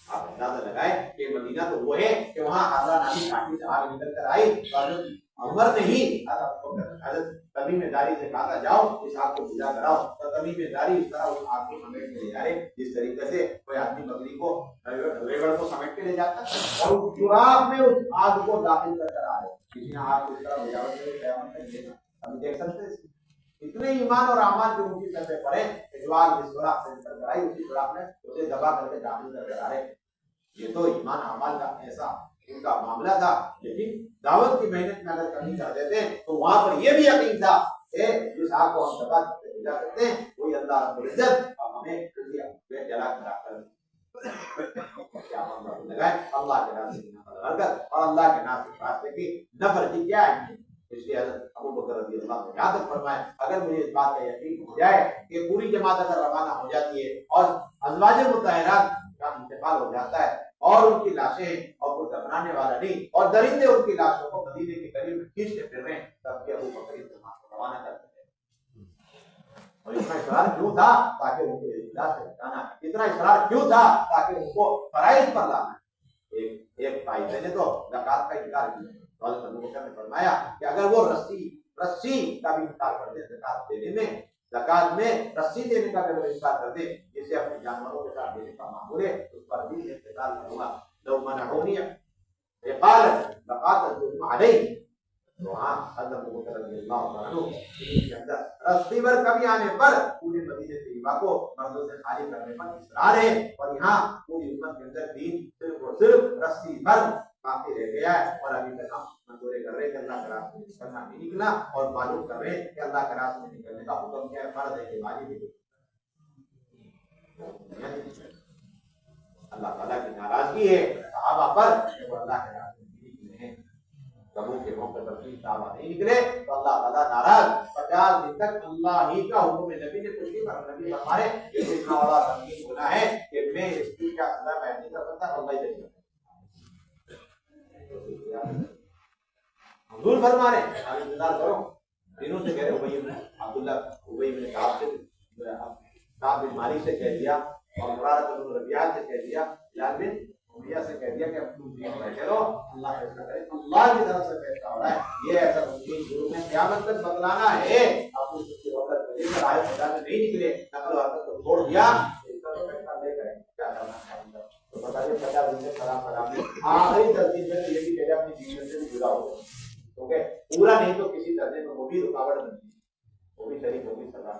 آپ اندازہ لگائیں کہ مدینہ تو وہ ہے کہ وہاں حضرت نبی کاٹی سے آگ نکل کر آئی، حضرت عمر نے ہی حضرت تمیم داری سے کہا تھا جاؤ اس آگ کو بجھا کراؤ، تو تمیم داری اس طرح اس آگ کو سمیٹ کے لے جا رہے جس طریقے سے کوئی آدمی بکری کو ریوڑ کو سمیٹ کے لے جاتا اور اس سوراخ میں اس آگ کو داخل کر کر آ رہے، کسی نے آگ کو اس طرح بجاوٹ کے قیامت تک لے جانا۔ ابھی دیکھ سکتے ہیں اتنے ایمان اور اعمال کی اونچی سطح پر ہے کہ جو آگ جس سوراخ سے نکل کر آئی اسی سوراخ میں اسے دبا کر کے داخل کر کر آ رہے۔ یہ تو ایمان اعمال کا ایسا ان کا معاملہ تھا، لیکن دعوت کی محنت میں اگر کمی کر دیتے تو وہاں پر یہ بھی یقین تھا کہ جس آگ کو ہم دبا کر جا سکتے ہیں وہی اللہ رب العزت ہمیں جلا کر کیا معاملہ لگائے اللہ کے راستے کی برکت اور اللہ کے راستے کی نفرت کی کیا ہے۔ اس لیے حضرت ابو بکر رضی اللہ عنہ یاد تک فرمائے اگر مجھے اس بات کا یقین ہو جائے کہ پوری جماعت اگر روانہ ہو جاتی ہے اور ازواج مطہرات کا انتقال ہو جاتا ہے اور ان کی لاشیں اور کوئی دفنانے والا نہیں اور درندے ان کی لاشوں کو مدینے کے قریب کھینچتے پھر رہے ہیں، تب کہ ابو بکر جماعت کو روانہ کرتے ہیں۔ اور اتنا اصرار کیوں تھا؟ تاکہ ان کو اجتماع سے بچانا۔ اتنا اصرار کیوں تھا؟ تاکہ ان کو فرائض پر لانا۔ ایک فائدے نے تو زکات کا انکار کیا، حضرت ابو بکر نے فرمایا کہ اگر وہ رسی کا بھی انکار کر دے زکات دینے میں، زکات میں رسی دینے کا بھی انکار کر دے جسے اپنے جانوروں کے ساتھ دینے کا معمول ہے، اس پر بھی انتقال کروں لو منعونی قال لقاتلتم علیہ۔ تو ہاں حضرت ابو بکر رضی اللہ عنہ کے اندر رسی پر کبھی آنے پر پورے مدینے طیبہ کو مردوں سے خالی کرنے پر اصرار ہے، اور یہاں پوری امت کے اندر دین صرف اور صرف رسی پر باقی رہ گیا ہے۔ اور ابھی تک ہم منظورے کر رہے کہ اللہ کے راستے میں نکلنا نہیں نکلا اور معلوم کر رہے کہ اللہ کے راستے میں نکلنے کا حکم کیا ہے، فرض ہے کہ واجب ہے۔ اللہ تعالیٰ کی ناراضگی ہے صحابہ پر کہ وہ اللہ کے راستے میں نکلے ہیں، تبوک کے موقع پر بھی صحابہ نہیں نکلے تو اللہ تعالیٰ ناراض۔ 50 دن تک اللہ ہی کا حکم ہے، نبی نے کچھ نہیں کہا، نبی ہمارے یہ اتنا بڑا غمگین گناہ ہے کہ میں اس کی کیا سزا بیان نہیں کر سکتا، اللہ ہی جانتا۔ حضور فرما رہے ہیں آپ انتظار کرو، دنوں سے کہہ رہے ابی بن عبداللہ ابی بن کعب سے کعب بن مالک سے کہہ دیا اور مرارہ بن ربیعہ سے کہہ دیا، بلال بن امیہ سے کہہ دیا کہ اب تم دین میں چلو، اللہ فیصلہ کرے، اللہ کی طرف سے فیصلہ ہو رہا ہے۔ یہ ایسا ممکن شروع میں قیامت تک بتلانا ہے، آپ اس کی وقت میں لے کر آئے خدا میں نہیں نکلے، نقل و حرکت کو چھوڑ دیا، اس کا تو فیصلہ لے کر کیا کرنا چاہیے۔ تو بتائیے 50 دن سے سلام آخری ترتیب میں یہ بھی کہہ اپنی جیون سے بھی جڑا ہو، کیونکہ پورا نہیں تو کسی درجے میں وہ بھی رکاوٹ بنتی ہے، وہ بھی شریک ہوگی سزا۔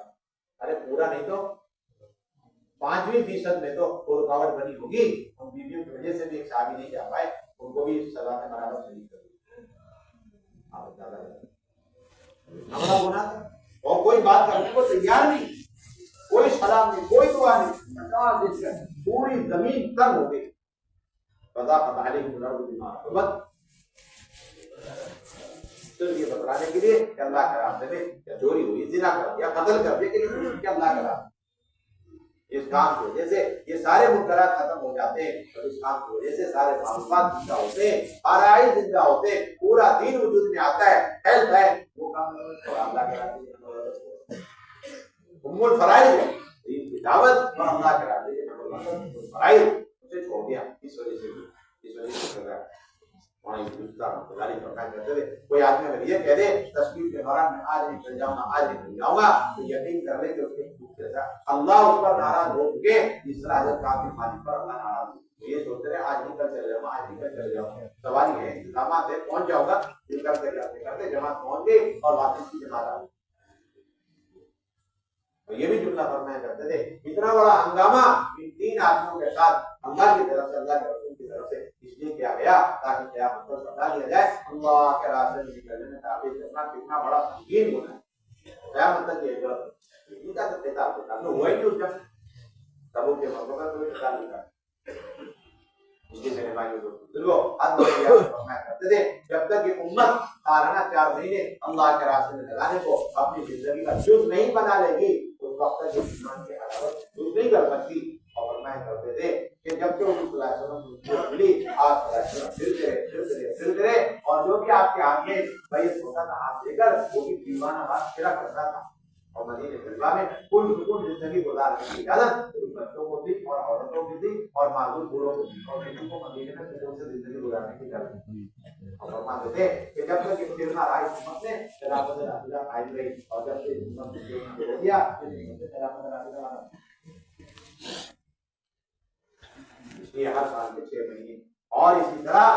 ارے پورا نہیں تو 5% میں تو وہ رکاوٹ بنی ہوگی، ان بیویوں کی وجہ سے بھی ایک صحابی نہیں جا پائے، ان کو بھی سزا میں برابر شریک کر دی۔ آپ بڑا گناہ تھا اور کوئی بات کرنے کو تیار نہیں، کوئی سلام نہیں، کوئی دعا نہیں، پوری زمین تنگ ہو گئی. فضاقت علیہم الارض بما رحبت، صرف یہ بتلانے کے لیے کہ اللہ کا راستے میں یا چوری ہوئی، زنا کر دیا، قتل کر دیا، کہ اللہ کا راستہ. اس کام کی وجہ سے یہ سارے منکرات ختم ہو جاتے ہیں، اور اس کام کی وجہ سے سارے معلومات زندہ ہوتے ہیں، آرائش زندہ ہوتے ہیں، پورا دین وجود میں آتا ہے، ہیلتھ ہے وہ کام اللہ کے راستے میں. ام الفرائض ہے دین کی دعوت اور اللہ کے راستے میں فرائض اسے چھوڑ دیا. اس وجہ سے کر رہا ہے. کوئی آدمی اگر یہ کہہ دے تشریف کے دوران میں آج نکل جاؤں گا، آج نکل جاؤں گا، تو یقین کر لے کہ اس کے اللہ اس پر ناراض ہو چکے. اس طرح حضرت کعب بن مالک پر اللہ ناراض ہو. یہ سوچتے رہے آج نکل چلے جاؤں گا، آج نکل چلے جاؤں گا. سوال یہ ہے انتظامات ہے پہنچ جاؤں گا، یہ کرتے کرتے کرتے جماعت پہنچ گئی اور واپس کی جماعت آ گئی. یہ بھی جملہ فرمایا کرتے تھے اتنا بڑا ہنگامہ ان تین آدمیوں کے ساتھ اللہ کی طرف سے، اللہ کے رسول کی طرف سے اس لیے کیا گیا تاکہ قیامت پر بتا دیا جائے اللہ کے راستے میں نکلنے میں تعبیر کرنا کتنا بڑا سنگین گناہ ہے. قیامت تک یہ ان کا تو کتاب ہوا ہی نہیں اس جب تبو کے موقع پر کوئی کتاب نہیں کرتا. اس لیے میرے بھائیوں کو فرمایا کرتے تھے جب تک یہ امت سالانہ 4 مہینے اللہ کے راستے میں لگانے کو اپنی زندگی کا جز نہیں بنا لے گی اس وقت تک ایمان کی حلاوت جز نہیں کر سکتی. اور فرمایا کرتے تھے کہ جب سے حضور صلی اللہ علیہ وسلم کو ملی آپ پھرتے رہے اور جو بھی آپ کے ہاتھ میں بیعت ہوتا تھا ہاتھ دے کر وہ بھی دیوانہ بات پھرا کرتا تھا. اور مدینہ طیبہ میں کل سکون زندگی گزارنے کی اجازت بچوں کو دی اور عورتوں کو دی اور معذور بوڑھوں کو دی اور بیٹوں کو مدینے میں سکون سے زندگی گزارنے کی اجازت دی. اور فرماتے تھے کہ جب تک یہ فرما رہا حکومت نے خلافت راشدہ قائم رہی اور جب سے حکومت نے چھوڑ دیا خلافت راشدہ اس لیے ہر سال کے 6 مہینے اور اسی طرح